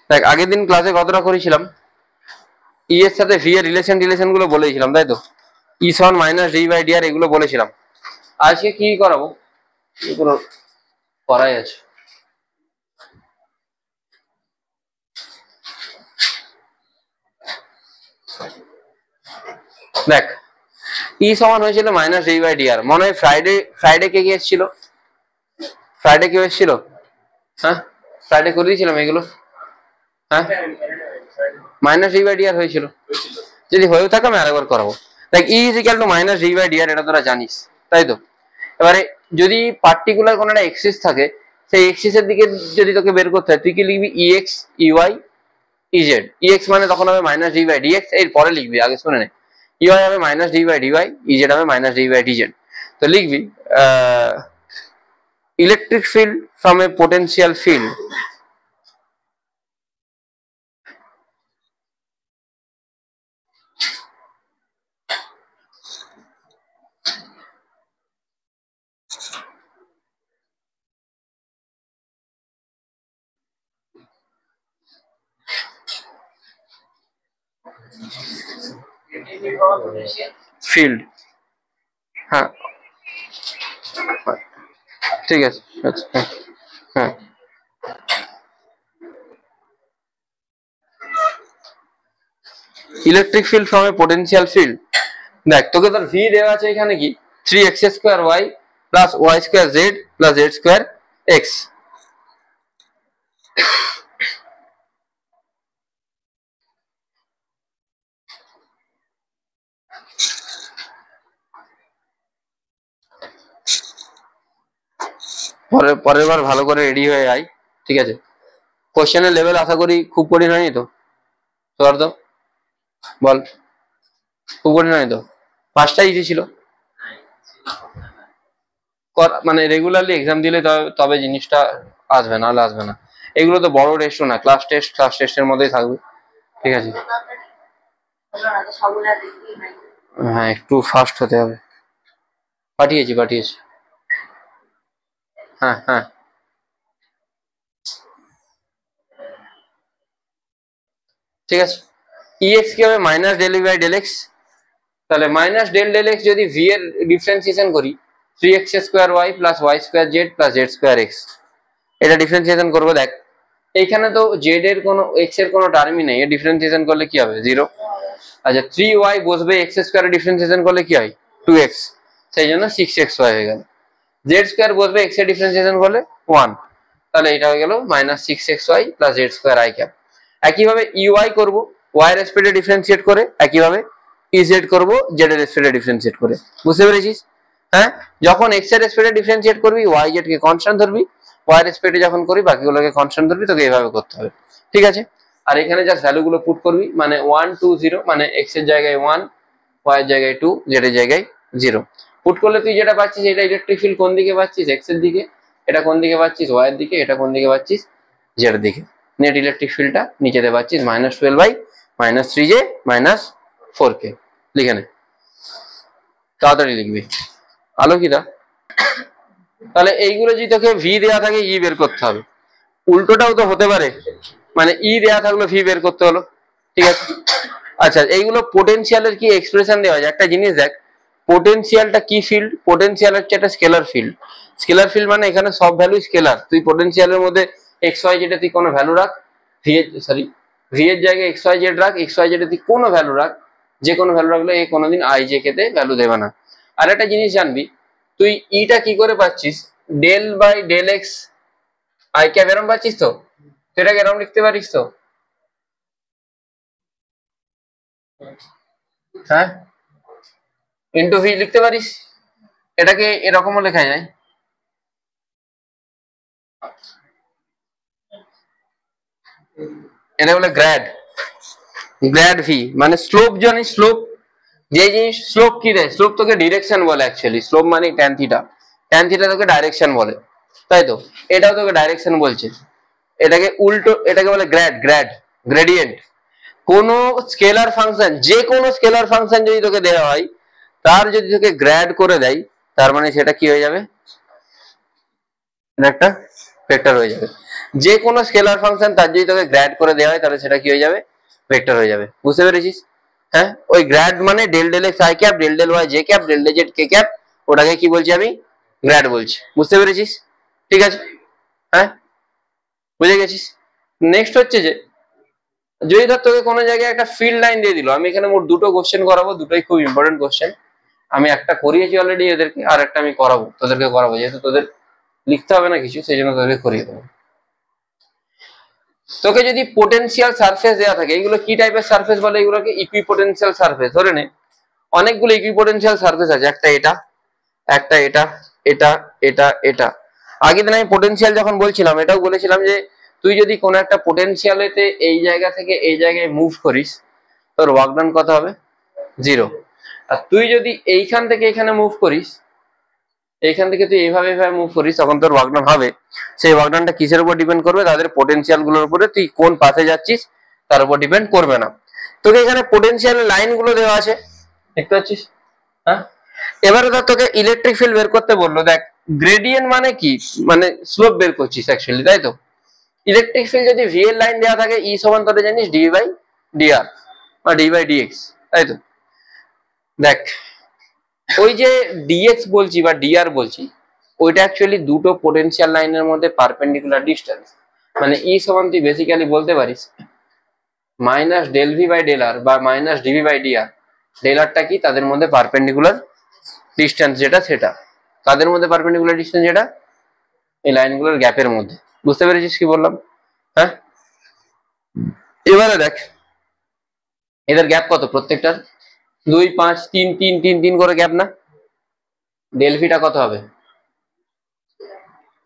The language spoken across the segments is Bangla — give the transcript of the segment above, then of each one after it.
দেখ আগের দিন ক্লাসে কতটা করেছিলাম, ই এর সাথে ভি এর রিলেশন গুলো বলেছিলাম, তাই তো? ই সমান মাইনাস ডি বাই ডি আর এগুলো বলেছিলাম। আজকে কি করাবো, এগুলো করাই আছে। দেখ ই সমান হয়েছিল মাইনাস ডি বাই ডি আর, মনে হয় ফ্রাইডে কে কি এসেছিল, ফ্রাইডে কেউ এসেছিল? হ্যাঁ ফ্রাইডে করে দিয়েছিলাম এগুলো। হ্যাঁ minus d by d r হয়েছিল, যদি হয়েও থাকে আমি আরেকবার করাবো। দেখ E is equal to minus d by d r, এটা তোরা জানিস তাই তো? এবারে যদি পার্টিকুলার কোনো একটা এক্সিস থাকে, সেই এক্সিসের দিকে যদি তোকে বের করতে হয়, তুই কি লিখবি E x E y E z. E x মানে তখন হবে minus d by d x, এর পরে লিখবি, আগে শুনে নে। ই ওয়াই হবে minus d by d y, E z হবে minus d by d z. তো লিখবি electric field from a potential field field. হ্যাঁ ঠিক আছে, আচ্ছা হ্যাঁ electric field from a potential field. দেখ তোকে তোর ভি দেওয়া আছে এখানে কি 3x square y plus y square z plus z square x। পরের বার ভালো করে রেডি হয়ে আয়, ঠিক আছে? কোশ্চেনের লেভেল আশা করি খুব কঠিন হয়নি তো তোর? তো বল, খুব কঠিন হয়নি তো? পাঁচটা ইজি ছিল, মানে রেগুলারলি এক্সাম দিলে তবে জিনিসটা আসবে, নাহলে আসবে না। এগুলো তো বড় টেস্টও না, ক্লাস টেস্টের মধ্যেই থাকবে, ঠিক আছে? হ্যাঁ একটু ফাস্ট হতে হবে। পাঠিয়েছি হ্যাঁ হ্যাঁ ঠিক আছে। ই এক্স কি হবে minus del V by del x. তাহলে মাইনাস ডেল ডেল এক্স যদি ভি এর ডিফারেন্সিয়েশন করি 3x square y plus y square z plus z square x, এটা ডিফারেন্সিয়েশন করবো। দেখ এইখানে তো z এর কোনো x এর কোনো টার্মই নেই, এর ডিফারেন্সিয়েশন করলে কি হবে 0। আচ্ছা 3y বসবে x স্কয়ারে, ডিফারেন্সিয়েশন করলে কি হয় 2x, সেই জন্য 6xy হয়ে গেল। z স্কয়ার বসবে x এর ডিফারেন্সিয়েশন করলে 1, তাহলে এটা হয়ে গেল minus 6xy plus z square i cap. একইভাবে ইউআই করবো y এর রেসপেক্টে ডিফারেন্সিয়েট করে, একইভাবে ইজেড করবো জেড এর রেসপেক্টে ডিফারেন্সিয়েট করে। বুঝতে পেরেছিস? হ্যাঁ যখন এক্স এর রেসপেক্টে ডিফারেন্সিয়েট করবি ওয়াই জেড কে কনস্ট্যান্ট ধরবি, ওয়াই রেসপেক্টে যখন করবি বাকিগুলোকে কনস্ট্যান্ট ধরবি, তোকে এইভাবে করতে হবে, ঠিক আছে? আর এখানে জাস্ট ভ্যালুগুলো পুট করবি, মানে 1 2 0, মানে এক্স এর জায়গায় 1, ওয়াই এর জায়গায় 2, জেড এর জায়গায় 0 পুট করলে তুই যেটা পাচ্ছিস, এটা ইলেকট্রিক ফিল্ড কোন দিকে পাচ্ছিস এক্স এর দিকে, এটা কোন দিকে পাচ্ছিস ওয়াই এর দিকে, এটা কোন দিকে পাচ্ছিস জেড এর দিকে। নেট ইলেকট্রিক ফিল্ডটা নিচেতে পাচ্ছিস -12/-3j -4k। লিখে নে, তাড়াতাড়ি লিখবি আলোকিতা। তাহলে এইগুলো যদি তোকে ভি দেওয়া থাকে ই বের করতে হবে, উল্টোটাও তো হতে পারে, মানে ই দেওয়া থাকলো ভি বের করতে হলো, ঠিক আছে? আচ্ছা এইগুলো পোটেনশিয়ালের কি এক্সপ্রেশন দেওয়া যায়, একটা জিনিস দেখ, পোটেনশিয়ালটা কি ফিল্ড? পোটেনশিয়াল হচ্ছে একটা স্কেলার ফিল্ড। স্কেলার ফিল্ড মানে এখানে সব ভ্যালু স্কেলার। তুই পোটেনশিয়ালের মধ্যে এক্স ওয়াই জেড এ তুই কোনো ভ্যালু রাখ, ভি এর জায়গায় এক্স ওয়াই জেড রাখ, এক্স ওয়াই জেড এ তুই কোনো ভ্যালু রাখ, যে কোনো ভ্যালু রাখলে এ কোনোদিন আই জে কে তে ভ্যালু দেবে না। আর একটা জিনিস জানবি, তুই ইটা কি করে পাচ্ছিস, del by del x i cap এরম পাচ্ছিস তো, এটাকে এরম লিখতে পারিস তো? হ্যাঁ ইন্টু ভি লিখতে পারিস, এটাকে এরকমও লেখা যায়, এটা বলে গ্র্যাড ভি, মানে স্লোপ জানিস, স্লোপ যে জিনিস, স্লোপ কি দেয়, স্লোপ তোকে ডিরেকশন বলে অ্যাকচুয়ালি, স্লোপ মানে ট্যান থিটা, ট্যান থিটা তোকে ডাইরেকশন বলে, তাই তো? এটাও তোকে ডাইরেকশন বলছে, এটাকে উল্টো, এটাকে বলে গ্রেডিয়েন্ট। কোন স্কেলার ফাংশন, যে কোনো স্কেলার ফাংশন যদি তোকে দেওয়া হয়, তার যদি তোকে গ্র্যাড করে দেয়, তার মানে সেটা কি হয়ে যাবে, একটা ভেক্টর হয়ে যাবে। যে কোনো স্কেলার ফাংশন তার যদি তোকে গ্র্যাড করে দেওয়া হয় তাহলে সেটা কি হয়ে যাবে, ভেক্টর হয়ে যাবে। বুঝতে পেরেছিস? হ্যাঁ, ওই গ্র্যাড মানে del del x i cap, del del y j cap, del del z k cap, ওটাকে কি বলছি আমি, গ্র্যাড বলছি। বুঝতে পেরেছিস? ঠিক আছে, হ্যাঁ বুঝে গেছিস। নেক্সট হচ্ছে যে যদি ধর তোকে কোনো জায়গায় একটা ফিল্ড লাইন দিয়ে দিল, আমি এখানে মোট দুটো কোশ্চেন করাবো, দুটোই খুব ইম্পর্টেন্ট কোশ্চেন। আমি একটা করিয়েছি অলরেডি এদেরকে, আর একটা আমি করাবো, তোদেরকে করাবো, যেহেতু তোদের লিখতে হবে না কিছু, সেই জন্য তোদেরকে করিয়ে দেবো। তোকে যদি পোটেনশিয়াল সারফেস দেওয়া থাকে, এগুলো কি টাইপের সারফেস বলে, এগুলোকে ইকুইপোটেনশিয়াল সারফেস। ধরে নে অনেকগুলো ইকুইপোটেনশিয়াল সারফেস আছে, একটা এটা, একটা এটা, এটা, এটা, এটা। আগের দিন আমি পোটেনশিয়াল যখন বলছিলাম এটাও বলেছিলাম যে তুই যদি কোনো একটা পোটেনশিয়ালেতে এই জায়গা থেকে এই জায়গায় মুভ করিস, তোর ওয়ার্ক ডান কত হবে, 0। আর তুই যদি এইখান থেকে এখানে মুভ করিস, এইখান থেকে তুই এইভাবে এইভাবে মুভ করিস, তখন তোর ওয়ার্ক ডান হবে। সেই ওয়ার্ক ডানটা কিসের উপর ডিপেন্ড করবে, তাদের পোটেনশিয়াল গুলোর উপরে, তুই কোন পাথে যাচ্ছিস তার উপর ডিপেন্ড করবে না। তোকে এখানে পোটেনশিয়াল লাইন গুলো দেওয়া আছে, দেখতে পাচ্ছিস? হ্যাঁ, এবারে ধর তোকে ইলেকট্রিক ফিল্ড বের করতে বললো। দেখ গ্রেডিয়েন্ট মানে কি, মানে স্লোপ বের করছিস অ্যাকচুয়ালি, তাই তো? ইলেকট্রিক ফিল্ড যদি ভি এর লাইন দেওয়া থাকে, ই সমান তোরা জানিস ডি বাই ডিআর বা ডি বাই ডিএক্স, তাই তো? দেখ ওই যে ডিএক্স বলছি বা ডিআর বলছি, ওইটা অ্যাকচুয়ালি দুটো পোটেনশিয়াল লাইনের মধ্যে পারপেন্ডিকুলার ডিস্টেন্স। মানে ই সমান তুই বেসিক্যালি বলতে পারিস minus del V by del r বা minus d V by d r. Del আরটা কি, তাদের মধ্যে পারপেন্ডিকুলার ডিস্টেন্স যেটা, সেটা তাদের মধ্যে পারপেন্ডিকুলার ডিস্টেন্স যেটা এই লাইনগুলোর গ্যাপের মধ্যে। বুঝতে পেরেছিস কি বললাম? হ্যাঁ, এবারে দেখ এদের গ্যাপ কত প্রত্যেকটার, 2 5 3 3 3 3 করে গ্যাপ না? ডেলভিটা কত হবে,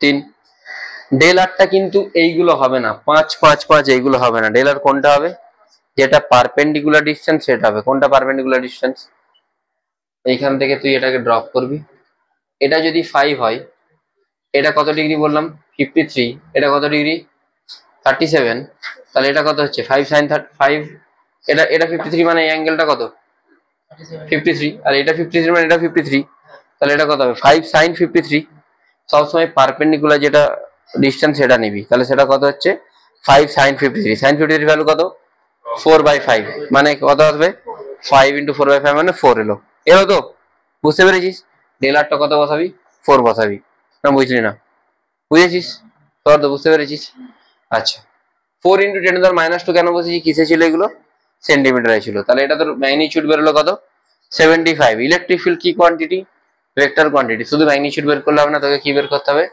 3। ডেল আরটা কিন্তু এইগুলো হবে না, 5 5 5 এইগুলো হবে না। ডেল আর কোনটা হবে, যেটা পারপেন্ডিকুলার ডিস্টেন্স সেটা হবে। কোনটা পারপেন্ডিকুলার ডিস্টেন্স, এইখান থেকে তুই এটাকে ড্রপ করবি। এটা যদি 5 হয়, এটা কত ডিগ্রি বললাম, 53। এটা কত ডিগ্রি, 37। তাহলে এটা কত হচ্ছে, 5 sin 5। এটা এটা 53 মানে এই অ্যাঙ্গেলটা কত, 53। আর এটা 53 মানে এটা 53। তাহলে এটা কত হবে, 5 sin 53। সবসময় পারপেন্ডিকুলার যেটা ডিস্টেন্স সেটা নিবি, তাহলে সেটা কত হচ্ছে, 5 sin 53। sin 53 ভ্যালু কত, 4/5। মানে কত আসবে, 5 × 4/5 মানে 4 এলো। এলো তো? বুঝতে পেরেছিস? ডেল আরটা কত বসাবি, 4 বসাবি। না বুঝলি না? বুঝেছিস? তোর তো বুঝতে পেরেছিস। আচ্ছা, 4 × 10⁻² কেন বসেছি, কিসে ছিল এগুলো, সেন্টিমিটারে ছিল। তাহলে এটা তোর ম্যাগনিটিউড বেরোলো কত, 75। ইলেকট্রিক ফিল্ড কি কোয়ান্টিটি, ভেক্টর কোয়ান্টিটি। শুধু ম্যাগনিটিউড বের করলে হবে না, তোকে কি বের করতে হবে,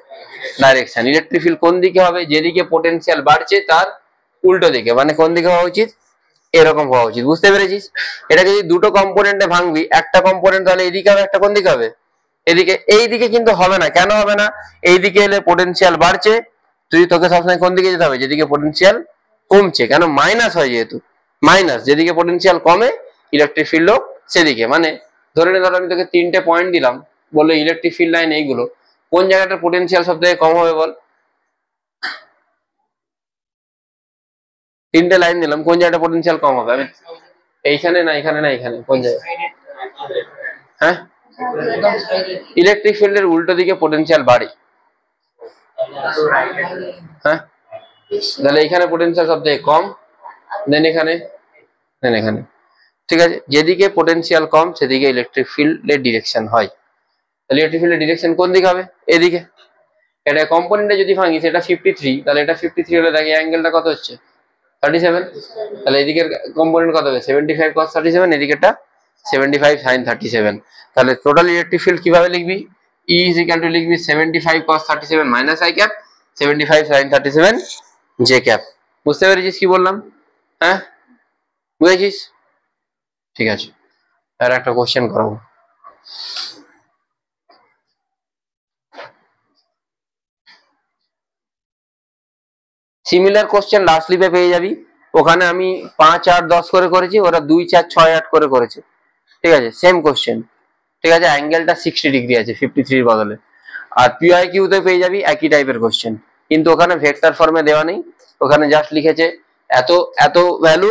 ডাইরেকশন। ইলেকট্রিক ফিল্ড কোন দিকে হবে, যেদিকে পোটেনশিয়াল বাড়ছে তার উল্টো দিকে, মানে কোন দিকে হওয়া উচিত, এরকম হওয়া উচিত। বুঝতে পেরেছিস? এটাকে যদি দুটো কম্পোনেন্টে ভাঙবি, একটা কম্পোনেন্ট তাহলে এইদিকে হবে, একটা কোন দিকে হবে, এদিকে। এই দিকে কিন্তু হবে না, কেন হবে না, এইদিকে এলে পোটেনশিয়াল বাড়ছে, তোকে সবসময় কোন দিকে যেতে হবে, যেদিকে পোটেনশিয়াল কমছে। কেন, মাইনাস হয় যেহেতু, মাইনাস যেদিকে পোটেনশিয়াল কমে ইলেকট্রিক ফিল্ডও সেদিকে। মানে ধরে নে, ধরো আমি তোকে 3টে পয়েন্ট দিলাম, বললো ইলেকট্রিক ফিল্ড লাইন এইগুলো, কোন জায়গাটার পোটেনশিয়াল সব থেকে কম হবে বল, 3টে লাইন দিলাম, কোন জায়গাটা পোটেনশিয়াল কম হবে, আমি এইখানে না এখানে না এখানে, কোন জায়গায়, হ্যাঁ ইলেকট্রিক ফিল্ডের উল্টো দিকে পোটেনশিয়াল বাড়ে। হ্যাঁ, তাহলে এখানে পোটেনশিয়াল সব থেকে কম, দেন এখানে, দেন এখানে। ঠিক আছে, যেদিকে পোটেনশিয়াল কম সেদিকে ইলেকট্রিক ফিল্ডের ডিরেকশন হয়। তাহলে ইলেকট্রিক ফিল্ডের ডিরেকশন কোন দিকে হবে, এদিকে। এটা কম্পোনেন্টে যদি ভাঙি, সেটা 53, তাহলে এটা 53 হলে দেখি অ্যাঙ্গেলটা কত হচ্ছে, 37। তাহলে এদিকের কম্পোনেন্ট কত হবে, 75 cos 37, এদিকেরটা 75 sin 37। তাহলে টোটাল ইলেকট্রিক ফিল্ড কিভাবে লিখবি, E = লিখবি 75 cos 37 - I cap 75 sin 37 J cap। বুঝতে পেরেছিস কি বললাম? হ্যাঁ বুঝেছিস? ঠিক আছে, আর একটা কোশ্চেন করাবো। সিমিলার কোশ্চেন লাস্ট লিপে পেয়ে যাবি। ওখানে আমি 5 8 10 করে করেছি, ওরা 2 4 6 8 করে করেছে। ঠিক আছে, সেম কোশ্চেন। ঠিক আছে, অ্যাঙ্গেলটা 60 ডিগ্রি আছে 53 বদলে। আর PIQ তে পেয়ে যাবি একই টাইপের কোশ্চেন, কিন্তু ওখানে ভেক্টর ফর্মে দেওয়া নেই। ওখানে জাস্ট লিখেছে এত এত ভ্যালু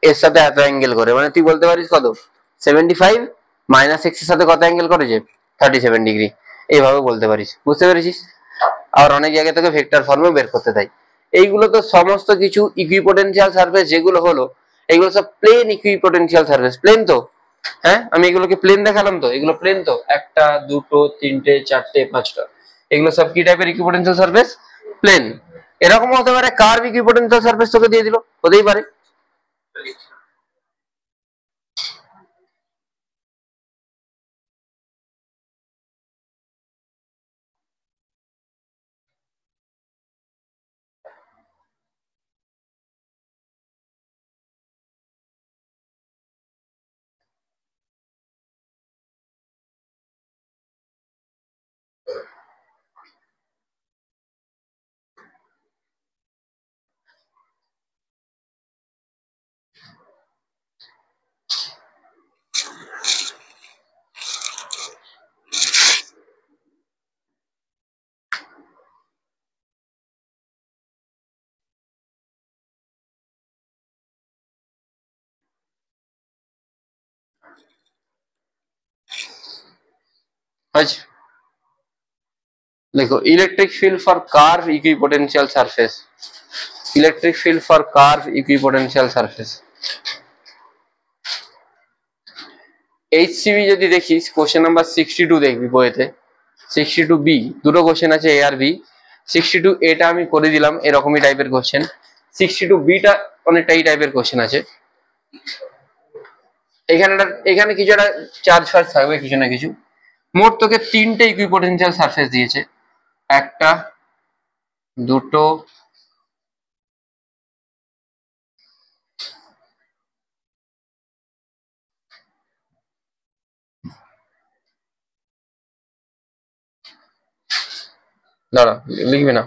এর সাথে এত অ্যাঙ্গেল করে। মানে তুই বলতে পারিস কত, 75 - x এর সাথে কত অ্যাঙ্গেল করেছে, 37 ডিগ্রি, এইভাবে বলতে পারিস। বুঝতে পেরেছিস? আর অনেক জায়গা থেকে ভেক্টর ফর্মে বের করতে দেয়। এইগুলো তো সমস্ত কিছু ইকুইপোটেনশিয়াল সারফেস যেগুলো হলো এগুলো সব প্লেন ইকুইপোটেনশিয়াল সারফেস, প্লেন তো? হ্যাঁ, আমি এগুলোকে প্লেন দেখালাম তো, এগুলো প্লেন তো, একটা দুটো তিনটে চারটে পাঁচটা, এগুলো সব কি টাইপের ইকুইপোটেনশিয়াল সারফেস? প্লেন। এরকম হতে পারে কার্ভ ইকুইপোটেনশিয়াল সারফেস তোকে দিয়ে দিল, হতেই পারে। আচ্ছা देखो, electric field for curve equipotential surface, electric field for curve equipotential surface HCB যদি দেখিস কোশ্চেন নাম্বার 62 দেখবি বইতে, 62B দুটো কোশ্চেন আছে, এ আর বি। 62A টা আমি করে দিলাম এরকমই টাইপের কোশ্চেন, 62B টা অনেকটা এই টাইপের কোশ্চেন আছে। এখানে কিছু একটা চার্জ ফার্জ থাকবে কিছু না কিছু। মোট তোকে তিনটে ইকুইপোটেনশিয়াল সারফেস দিয়েছে, একটা দুটো দাঁড়া লিখবি না,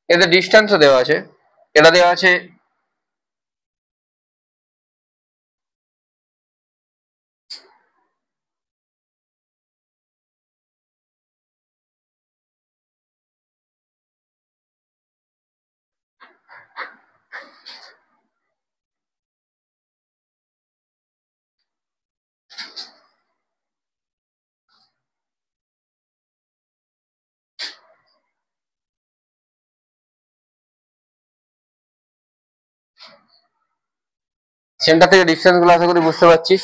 এদের ডিস্টেন্সও দেওয়া আছে, এটা দেওয়া আছে সেন্টার থেকে ডিস্টেন্স গুলো আশা করি বুঝতে পারছিস।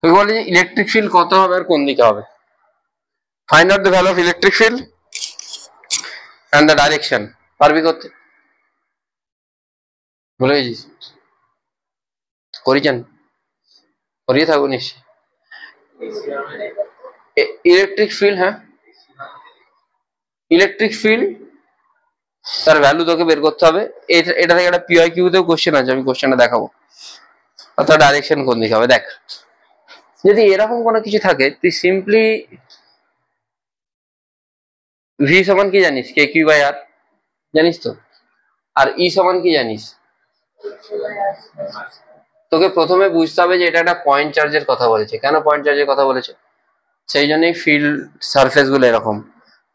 বলি ইলেকট্রিক ফিল্ড কত হবে আর কোন দিকে হবে, find out the value of electric field and the direction. পারবি করতে? ভুলে গেছিস? করিছেন, করিয়ে থাকবো নিশ্চয়। ইলেকট্রিক ফিল্ড, হ্যাঁ ইলেকট্রিক ফিল্ড তার ভ্যালু তোকে বের করতে হবে। এটা থেকে একটা পিআইকিউ তেও কোশ্চেন আছে, আমি কোশ্চেনটা দেখাবো। অর্থাৎ ডাইরেকশন কোন দিকে হবে। দেখ, যদি এরকম কোনো কিছু থাকে তুই সিম্পলি ভি সমান কি জানিস, কে কিউ বাই আর জানিস তো, আর ই সমান কি জানিস। তোকে প্রথমে বুঝতে হবে যে এটা একটা পয়েন্ট চার্জের কথা বলেছে। কেন পয়েন্ট চার্জের কথা বলেছে? সেই জন্যই ফিল্ড সারফেস গুলো এরকম।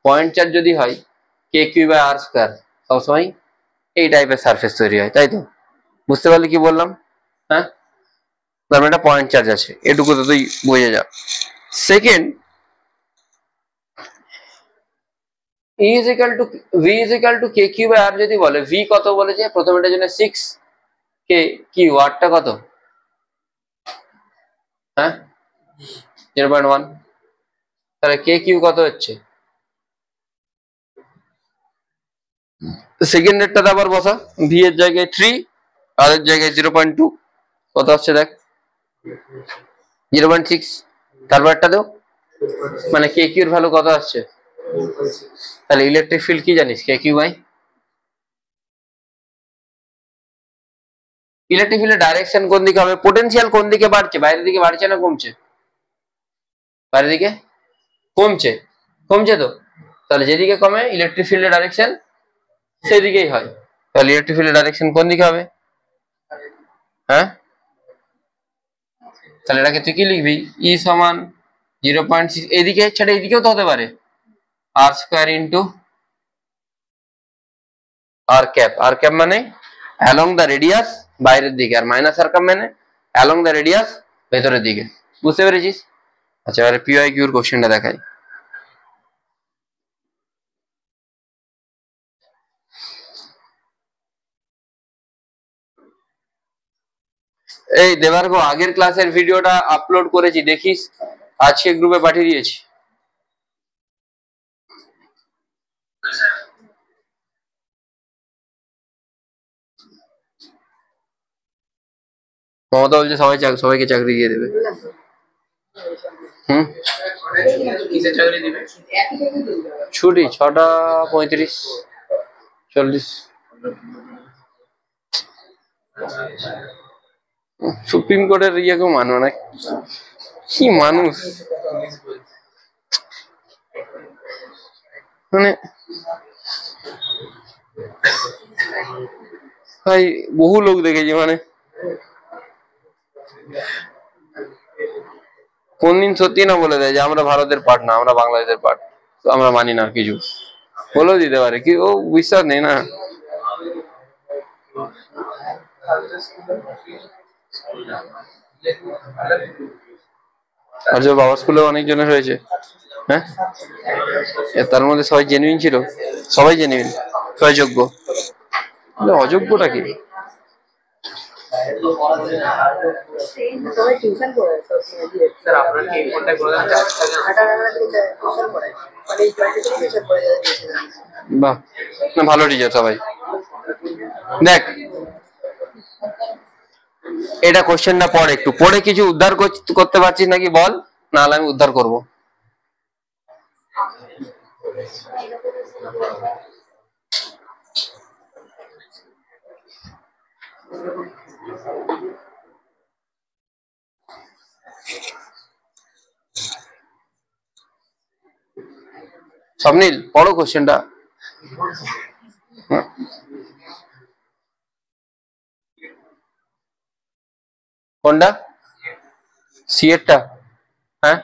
পয়েন্ট চার্জ যদি হয় কে কিউ বাই আর স্কোয়ার, সবসময় এই টাইপের সারফেস তৈরি হয়, তাই তো? বুঝতে পারলি কি বললাম? হ্যাঁ, তার মানে একটা পয়েন্ট চার্জ আছে, এটুকু তো তুই বুঝে যা। Second, E is equal to V is equal to k q by r যদি বলে, ভি কত বলেছে প্রথমে, এটার জন্য 6, কে কিউ আরটা কত, হ্যাঁ 0.1, তাহলে কে কিউ কত হচ্ছে। সেকেন্ড রেটটাতে আবার বসা, ভি এর জায়গায় 3 আর এর জায়গায় 0.2, কত হচ্ছে দেখ 0.6, তারপরটা দেও, মানে কে কিউ এর ভ্যালু কত আসছে। তাহলে ইলেকট্রিক ফিল্ড কি জানিস, কে কিউ বাই। ইলেকট্রিক ফিল্ডের ডাইরেকশন কোন দিকে হবে, পোটেনশিয়াল কোন দিকে বাড়ছে, বাইরের দিকে বাড়ছে না কমছে, বাইরের দিকে কমছে, কমছে তো। তাহলে যেদিকে কমে ইলেকট্রিক ফিল্ডের ডাইরেকশন সেদিকেই হয়। তাহলে ইলেকট্রিক ফিল্ডের ডাইরেকশন কোন দিকে হবে, হ্যাঁ তাহলে এটাকে তুই কি লিখবি, ই সমান 0.6, এদিকে ছেড়ে এদিকেও তো হতে পারে, আর স্কয়ার ইন্টু আর ক্যাপ মানে অ্যালং দ্য রেডিয়াস বাইরের দিকে, আর মাইনাস আর ক্যাপ মানে অ্যালং দ্য রেডিয়াস ভেতরের দিকে। বুঝতে পেরেছিস? আচ্ছা এবারে পিওয়াই কিউর কোশ্চেনটা দেখাই। এই দেবার্ঘ, আগের ক্লাসের ভিডিওটা আপলোড করেছি, দেখিস, আজকে গ্রুপে পাঠিয়ে দিয়েছি। মমতা বলছে সবাইকে চাকরি দিয়ে দেবে। ছুটি 6:35, 40। সুপ্রিম কোর্টের ইয়েকেও মানো না, কি মানুষ মানে ভাই, বহু লোক দেখেছি মানে কোনদিন সত্যি না বলে দেয় যে আমরা ভারতের পার্ট না, আমরা বাংলাদেশের পার্ট, আমরা মানি না কিছু, বলেও দিতে পারে, কি ও বিশ্বাস নেই না। আর যে বাবা স্কুলে অনেকজনের হয়েছে, হ্যাঁ তার মধ্যে সবাই জেনুইন ছিল, সবাই জেনুইন, সবাই যোগ্য, অযোগ্যটা কি? বাহ, ভালো টিচার সবাই। দেখ এটা কোশ্চেনটা পড়ে, একটু পড়ে কিছু উদ্ধার করতে পারছিস নাকি বল, নাহলে আমি উদ্ধার করব। স্বপ্নিল পড়ো কোশ্চেনটা। কোনটা? সি এরটা? হ্যাঁ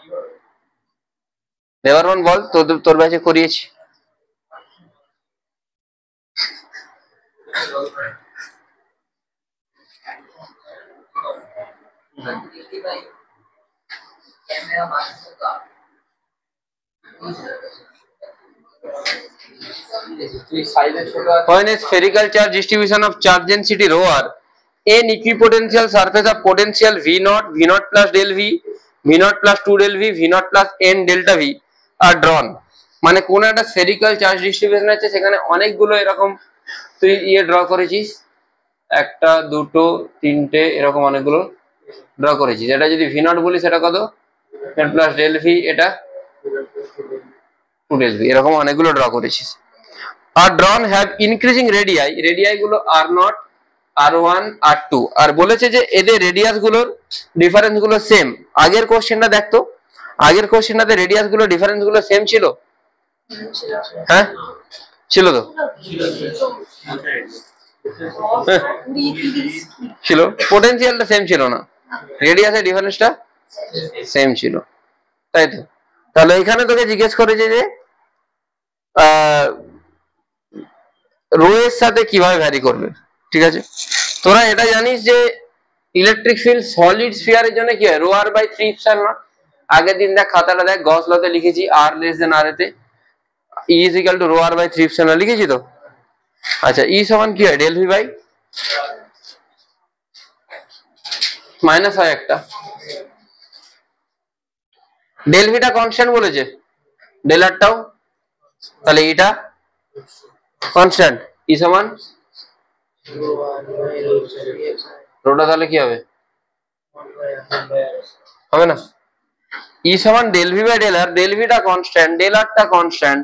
দেবারমন বল, তোর ব্যাচে করিয়েছি। When a spherical charge distribution of charge density rho r, an equipotential surface of potential v naught plus del v, v naught plus 2 del v, v naught plus n delta v are drawn। মানে কোন একটা spherical charge distribution আছে, সেখানে অনেকগুলো এরকম তুই ড্র করেছিস, একটা দুটো তিনটে এরকম অনেকগুলো ড্র করেছিস। এটা যদি ভি নট বলি সেটা কত, প্লাস ডেল ভি, এটা 2 del v, এরকম অনেকগুলো ড্র করেছিস। আর drawn have increasing radii, radii গুলো আর নট, R1, R2, আর বলেছে যে এদের রেডিয়াস গুলোর ডিফারেন্স গুলো সেম। আগের কোশ্চেনটা দেখতো, আগের কোশ্চেনটাতে রেডিয়াস গুলো ডিফারেন্স গুলো সেম ছিল, হ্যাঁ ছিল তো, ছিল, পোটেনশিয়ালটা সেম ছিল না, রেডিয়াসের ডিফারেন্সটা সেম ছিল, তাই তো। তাহলে এখানে তোকে জিজ্ঞেস করেছে যে রো এর সাথে কিভাবে ভ্যারি করবে, ঠিক আছে। তোরা এটা জানিস যে ইলেকট্রিক ফিল্ড সলিড স্ফিয়ারের জন্য কি হয়, রো আর বাই 3 এপসাইলন। আগের দিন দেখ খাতাটা দেখ, গস লতে লিখেছি আর লেস দেন আর এতে E is equal to rho r by 3 epsilon লিখেছি তো। আচ্ছা ই সমান কি হয়, ডেল ভি বাই মাইনাস হয় একটা, ডেল ভিটা কনস্ট্যান্ট বলেছে, ডেল আরটাও, তাহলে এটা কনস্ট্যান্ট, ই সমান রোটা, তাহলে কি হবে, হবে না, ই সমান del V by del r, del ভিটা কনস্ট্যান্ট, ডেল আরটা কনস্ট্যান্ট,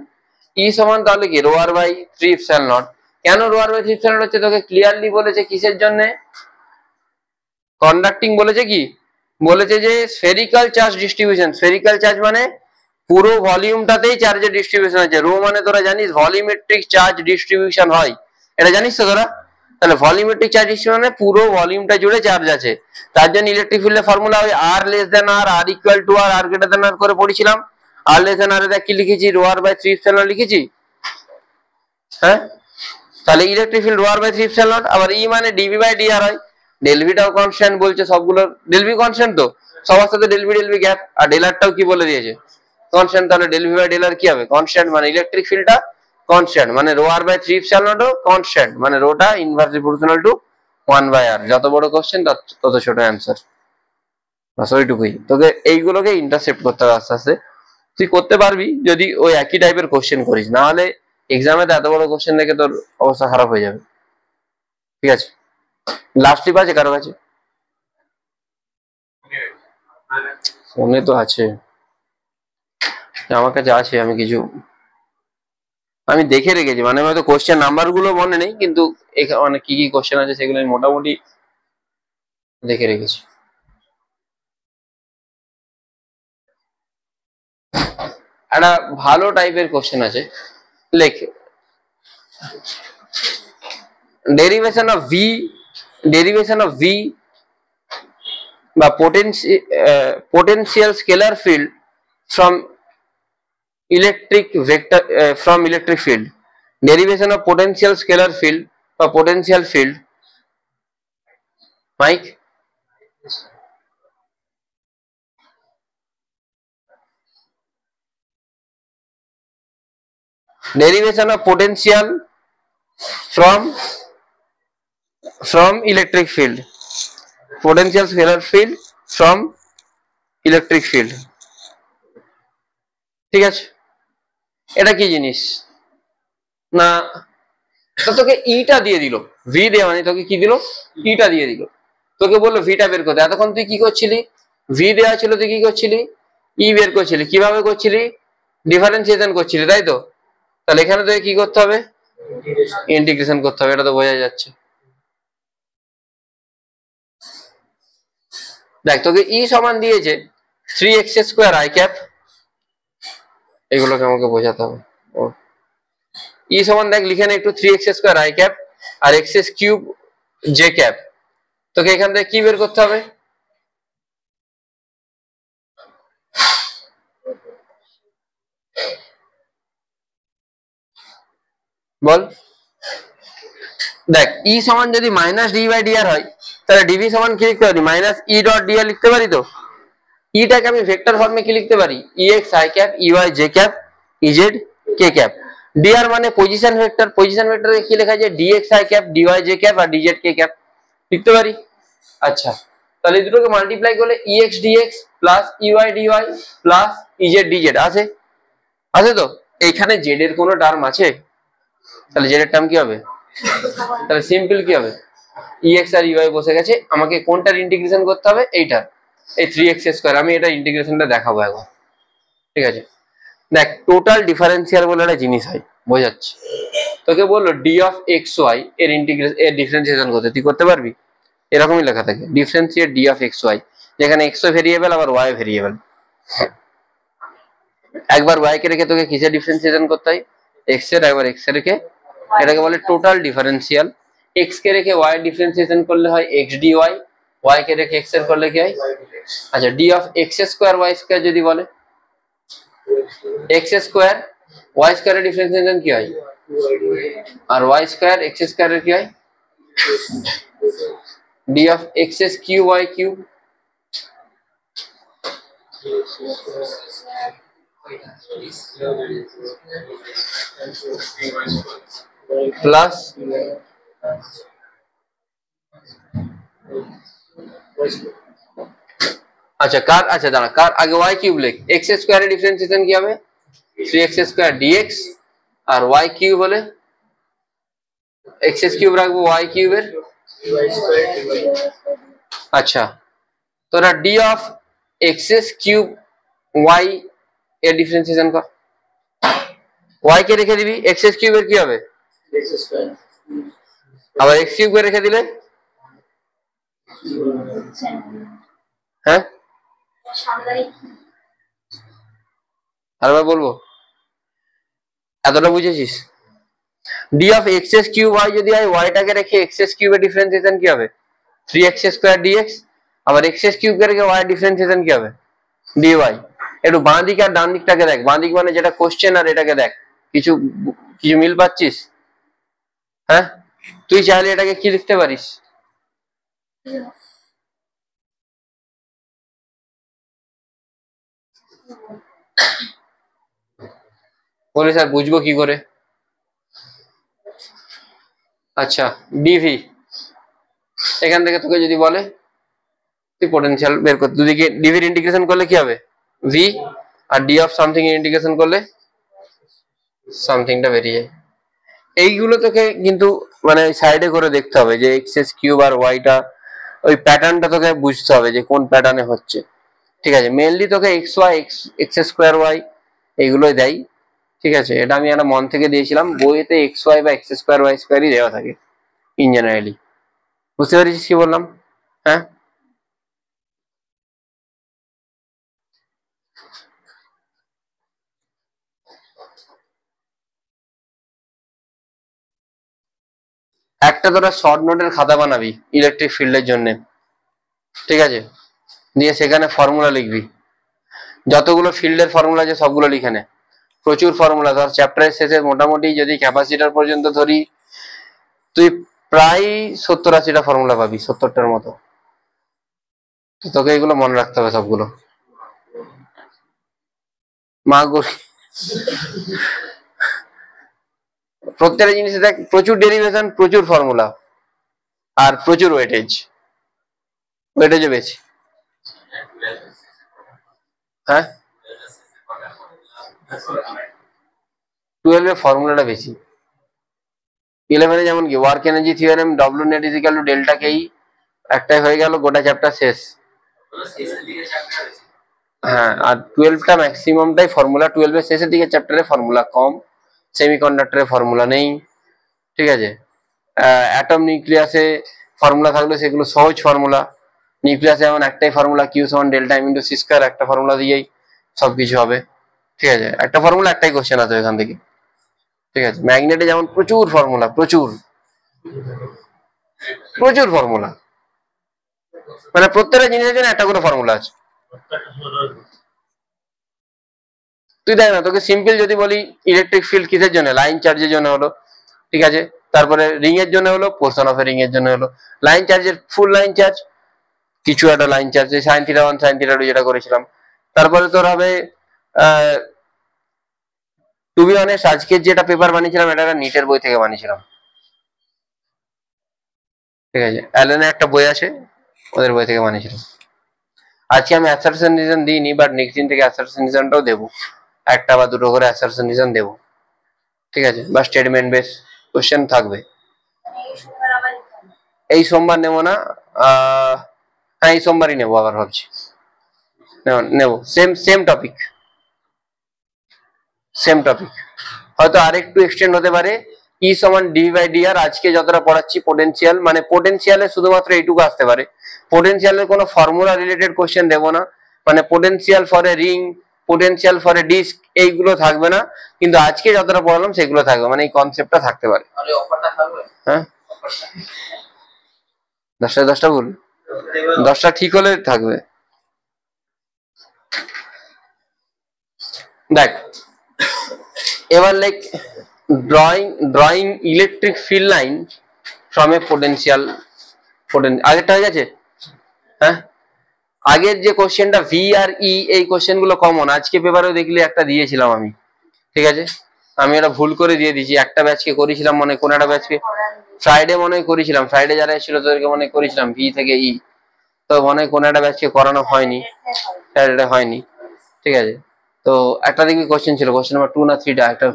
ই সমান তাহলে কি rho r by 3 epsilon nought. কেন rho r by 3 epsilon nought হচ্ছে, তোকে ক্লিয়ারলি বলেছে কিসের জন্য, কন্ডাক্টিং বলেছে, কি বলেছে যে spherical charge distribution, spherical charge মানে পুরো ভলিউমটাতেই চার্জের ডিস্ট্রিবিউশন আছে। রো মানে তোরা জানিস ভলিউমেট্রিক চার্জ ডিস্ট্রিবিউশন হয়, এটা জানিস তো তোরা, তাহলে ভলিউমেট্রিক চার্জ ডিস্ট্রিবিউশন মানে পুরো ভলিউমটা জুড়ে চার্জ আছে। তার জন্য ইলেকট্রিক ফিল্ডের ফর্মুলা ওই r less than r, r equal to r, r greater than r করে পড়েছিলাম। আর লেস দেন আর এর কি লিখেছি, রো আর বাই 3 এপসিলন লিখেছি। হ্যাঁ, তাহলে electric field rho r by 3 epsilon. আবার ই মানে ডিভি বাই ডিআর হয়। ডেল ভিটাও কনস্ট্যান্ট বলছে, সবগুলো ডেল ভি কনস্ট্যান্ট, তো সবার সাথে ডেল ভি গ্যাপ, আর ডেল আরটাও কি বলে দিয়েছে, কনস্ট্যান্ট। তাহলে del V by del r কি হবে, কনস্ট্যান্ট, মানে ইলেকট্রিক ফিল্ডটা কনস্ট্যান্ট, মানে rho r by 3 epsilon constant, মানে রোটা inversely proportional to 1 by r. যত বড় কোশ্চেন তত ছোট অ্যান্সার, বাস ওইটুকুই। তোকে এইগুলোকে ইন্টারসেপ্ট করতে হবে আস্তে আস্তে। তুই করতে পারবি যদি ওই একই টাইপের কোশ্চেন করিস, না হলে এক্সামে এত বড় কোশ্চেন দেখে তোর অবস্থা খারাপ হয়ে যাবে। ঠিক আছে, লাস্ট টিপ আছে কারো কাছে? ফোনে তো আছে, আমার কাছে আছে, আমি দেখে রেখেছি, মানে হয়তো কোশ্চেন নাম্বার গুলো মনে নেই, কিন্তু মানে কি কি কোশ্চেন আছে সেগুলো আমি মোটামুটি দেখে রেখেছি। একটা ভালো টাইপের কোশ্চেন আছে, লেখ ডেরিভেশন অফ ভি বা potential scalar field from electric vector from electric field. Derivation of potential scalar field বা পোটেনশিয়াল ফিল্ড, মাইক derivation of potential from electric field, potential scalar field from electric field। ঠিক আছে, এটা কি জিনিস না, তো তোকে ইটা দিয়ে দিল, ভি দেওয়া মানে তোকে কি দিল, ইটা দিয়ে দিল, তোকে বললো ভিটা বের করতে। এতক্ষণ তুই কি করছিলি, ভি দেওয়া ছিল, তুই কি করছিলি, ই বের করছিলি। কিভাবে করছিলি, ডিফারেন্সিয়েশন করছিলি, তাই তো। তাহলে এখানে তোকে কি করতে হবে, ইন্টিগ্রেশন করতে হবে, এটা তো বোঝা যাচ্ছে। দেখ তোকে ই সমান দিয়েছে 3x স্কোয়ার আই ক্যাপ, এগুলোকে আমাকে বোঝাতে হবে। ই সমান দেখ লিখে নে একটু, 3x স্কোয়ার আই ক্যাপ আর x কিউব জে ক্যাপ। তোকে এখান থেকে কি বের করতে হবে, বল। দেখ ই সমান যদি মাইনাস ডি বাই ডিআর হয়, তাহলে ডিভি সমান কি লিখতে পারি, মাইনাস ই ডট ডিআর লিখতে পারি। তো ইটাকে আমি ভেক্টর ফর্মে কি লিখতে পারি, E x i cap, E y j cap, E z k cap. D r মানে পজিশন ভেক্টর, পজিশন ভেক্টরে কি লেখা যায়, d x i cap, d y j cap আর ডিজেড কে ক্যাপ লিখতে পারি। আচ্ছা, তাহলে এই দুটোকে মাল্টিপ্লাই করলে E x d x plus E y d y plus E z d z আছে, আছে তো। এইখানে জেড এর কোনো টার্ম আছে, তাহলে জেড এর টার্ম কি হবে, তাহলে সিম্পল কি হবে, ইএক্স আর ইওয়াই বসে গেছে, আমাকে কোনটার ইন্টিগ্রেশন করতে হবে, এইটার, এই 3x স্কয়ার। আমি এটা ইন্টিগ্রেশনটা দেখাবো একবার, ঠিক আছে। দেখ টোটাল ডিফারেন্সিয়াল বলে একটা জিনিস হয়, বোঝাচ্ছি। তোকে বললো ডি অফ এক্স ওয়াই এর ইন্টিগ্রেশন, এর ডিফারেন্সিয়েশন করতে, তুই করতে পারবি। এরকমই লেখা থাকে, differentiate d of x y, যেখানে এক্স ও ভেরিয়েবল আবার ওয়াই ভেরিয়েবল। একবার ওয়াই কে রেখে তোকে কিসের ডিফারেন্সিয়েশন করতে হয়, এক্স এর, একবার এক্স এ রেখে, এটাকে বলে টোটাল ডিফারেন্সিয়াল। এক্স কে রেখে ওয়াই ডিফারেন্সিয়েশন করলে হয় এক্স ডি ওয়াই, ওয়াই কে রেখে এক্স এর করলে কি হয়, আচ্ছা d of x square y square যদি বলে, এক্স স্কোয়ার ওয়াই স্কোয়ারের ডিফারেন্সিয়েশন কি হয়, আর ওয়াই স্কোয়ার এক্স স্কোয়ারের কি হয়, d of x s cube y cube plus, আচ্ছা কার, আচ্ছা দাঁড়া, কার আগে ওয়াই কিউব লেখ, এক্স স্কোয়ারের ডিফারেন্সিয়েশন কি হবে, 3x স্কোয়ার ডিএক্স, আর ওয়াই কিউব হলে এক্স কিউব রাখবো ওয়াই কিউবের। আচ্ছা, তোরা d of x cube y এর ডিফারেন্সিয়েশন কর, ওয়াই কে রেখে দিবি, এক্স কিউবের কি হবে, আবার এক্স কিউব কে রেখে দিলে, হ্যাঁ আরেকবার বলবো, এতটা বুঝেছিস, D of x s cube হয় যদি হয় ওয়াইটাকে রেখে এক্স এস কিউবের ডিফারেন্সিয়েশন কি হবে 3x² dx, আবার এক্স এস কিউব কে রেখে ওয়াই ডিফারেন্সিয়েশন কি হবে dy। একটু বাঁ দিক আর ডান দিকটাকে দেখ, বাঁ দিক মানে যেটা কোশ্চেন আর এটাকে দেখ, কিছু কিছু মিল পাচ্ছিস? হ্যাঁ, তুই চাইলে এটাকে কি লিখতে পারিস? বলে স্যার বুঝবো কি করে? আচ্ছা ডিভি, এখান থেকে তোকে যদি বলে তুই পোটেনশিয়াল বের করতে, দুদিকে ডিভির ইন্টিগ্রেশন করলে কি হবে ভি, আর ডি অফ সামথিং ইন্টিগ্রেশন করলে সামথিংটা বেরিয়ে যায়। এইগুলো তোকে কিন্তু মানে সাইডে করে দেখতে হবে যে এক্স এস কিউব আর ওয়াইটা, ওই প্যাটার্নটা তোকে বুঝতে হবে যে কোন প্যাটার্নে হচ্ছে। ঠিক আছে, মেনলি তোকে x y x square y এইগুলোই দেয়। ঠিক আছে, এটা আমি একটা মন থেকে দিয়েছিলাম, বইয়েতে এক্স ওয়াই বা এক্স স্কোয়ার ওয়াই স্কোয়ারই দেওয়া থাকে ইন জেনারেলি। বুঝতে পেরেছিস কি বললাম? হ্যাঁ, একটা তোরা শর্ট নোটের খাতা বানাবি ইলেকট্রিক ফিল্ডের জন্য। ঠিক আছে, দিয়ে সেখানে ফর্মুলা লিখবি, যতগুলো ফিল্ডের ফর্মুলা আছে সবগুলো লিখে নে, প্রচুর ফর্মুলা। ধর চ্যাপ্টারের শেষে মোটামুটি যদি ক্যাপাসিটার পর্যন্ত ধরি, তুই প্রায় 70-80টা ফর্মুলা পাবি, 70টার মতো। তোকে এগুলো মনে রাখতে হবে সবগুলো। মা গরি প্রত্যেকটা জিনিসে দেখ প্রচুর ডেরিভেশন, প্রচুর ফর্মুলা, আর প্রচুর ওয়েটেজ, ওয়েটেজও বেশি। হ্যাঁ, 12 এর ফর্মুলাটা বেশি। 11 যেমন কি work energy theorem, W net is equal to delta কেই, একটাই হয়ে গেল, গোটা চ্যাপ্টার শেষ। হ্যাঁ, আর 12টা ম্যাক্সিমামটাই ফর্মুলা, 12 এর শেষের দিকে চ্যাপ্টারে ফর্মুলা কম, সেমিকন্ডাক্টরের ফর্মুলা নেই। ঠিক আছে, অ্যাটম নিউক্লিয়াসে ফর্মুলা থাকলে সেগুলো সহজ ফর্মুলা, নিউক্লিয়াসে এমন একটাই ফর্মুলা কিউ সমান delta m into c square, একটা ফর্মুলা দিয়েই সবকিছু হবে। ঠিক আছে, একটা ফর্মুলা, একটাই কোশ্চেন আছে এখান থেকে। ঠিক আছে, ম্যাগনেটে যেমন প্রচুর ফর্মুলা, প্রচুর প্রচুর ফর্মুলা, মানে প্রত্যেকটা জিনিসের জন্য একটা করে ফর্মুলা আছে। তুই দেখ না, তোকে সিম্পল যদি বলি ইলেকট্রিক ফিল্ড কিসের জন্য, লাইন চার্জের জন্য হলো। ঠিক আছে, তারপরে রিং এর জন্য হলো, পোর্শন অফ এ রিং এর জন্য হলো। লাইন চার্জের ফুল লাইন চার্জ, কিছু একটা line charge, sine theta 1 sine theta 2 যেটা করেছিলাম। তারপরে তোর হবে টু বি অনেস্ট, আজকের যেটা পেপার বানিয়েছিলাম এটা নিটের বই থেকে বানিয়েছিলাম। ঠিক আছে, অ্যালেনের একটা বই আছে, ওদের বই থেকে বানিয়েছিলাম। আজকে আমি অ্যাসারশন রিজন দিইনি, বাট নেক্সট দিন থেকে অ্যাসারশন রিজনটাও দেবো, একটা বা দুটো করে অ্যাসারশন রিজন দেবো। ঠিক আছে, বা স্টেটমেন্ট বেস কোশ্চেন থাকবে। এই সোমবার নেবো না, হ্যাঁ এই সোমবারই নেবো, আবার ভাবছি নেবো, same same topic, same topic, হয়তো আরেকটু এক্সটেন্ড হতে পারে। ই সমান ডি বাই ডি আর, আজকে যতটা পড়াচ্ছি পোটেনশিয়াল, মানে পোটেনশিয়ালে শুধুমাত্র এইটুকু আসতে পারে, পোটেনশিয়ালের কোনো ফর্মুলা রিলেটেড কোশ্চেন দেবো না, মানে potential for a ring, potential for a disc এইগুলো থাকবে না, কিন্তু আজকে যতটা পড়ালাম সেগুলো থাকবে, মানে এই কনসেপ্টটা থাকতে পারে। হ্যাঁ, 10টা ভুল, 10টা ঠিক হলে থাকবে। দেখ এবার like drawing electric field line from a potential, আগেরটা হয়ে গেছে। হ্যাঁ, আগের যে কোশ্চেনটা ভি আর ই, এই কোশ্চেন গুলো কমন, আজকে পেপারেও দেখলি একটা দিয়েছিলাম আমি। ঠিক আছে, আমি এটা ভুল করে দিয়ে দিয়েছি, একটা ব্যাচকে করেছিলাম মনে, কোন একটা ব্যাচকে ফ্রাইডে মনে করেছিলাম, ফ্রাইডে যারা এসেছিল তাদেরকে মনে করেছিলাম ভি থেকে ই, তো মনে হয় কোনো একটা ব্যাচকে করানো হয়নি, স্যাটারডে হয়নি। ঠিক আছে, তো একটা দেখবি কোশ্চেন ছিল, কোশ্চেন নাম্বার 2 না 3টা একটা,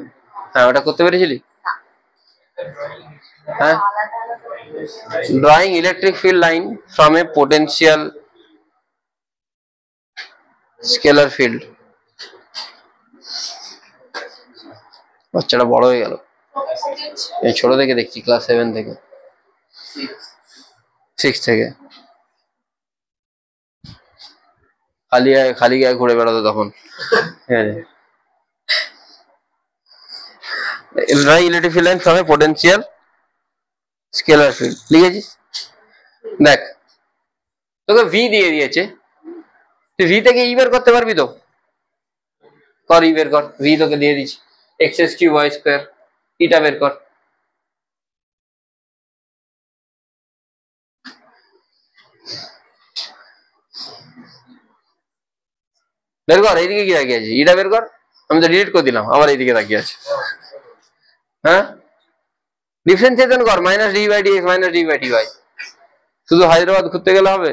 হ্যাঁ ওটা করতে পেরেছিলি? হ্যাঁ, drawing electric field line from a potential scalar field. বাচ্চাটা বড় হয়ে গেল, এই ছোট থেকে দেখছি, ক্লাস 7 থেকে, 6 থেকে, খালি গায়ে ঘুরে বেড়াতো তখন। ঠিক আছে, electric field line from a potential scalar field লিখেছিস। দেখ তোকে ভি দিয়ে দিয়েছে, তুই ভি থেকে ই বের করতে পারবি তো? কর ই বের কর, ভি তোকে দিয়ে দিচ্ছি x s q y square, ইটা বের কর। বের কর, এইদিকে কি তাকিয়ে আছে? ইটা বের কর, আমি তো ডিলিট করে দিলাম, আবার এইদিকে তাকিয়ে আছে। হ্যাঁ ডিফারেন্সিয়েশন কর, minus d by d x minus d by d y. শুধু হায়দ্রাবাদ ঘুরতে গেলে হবে?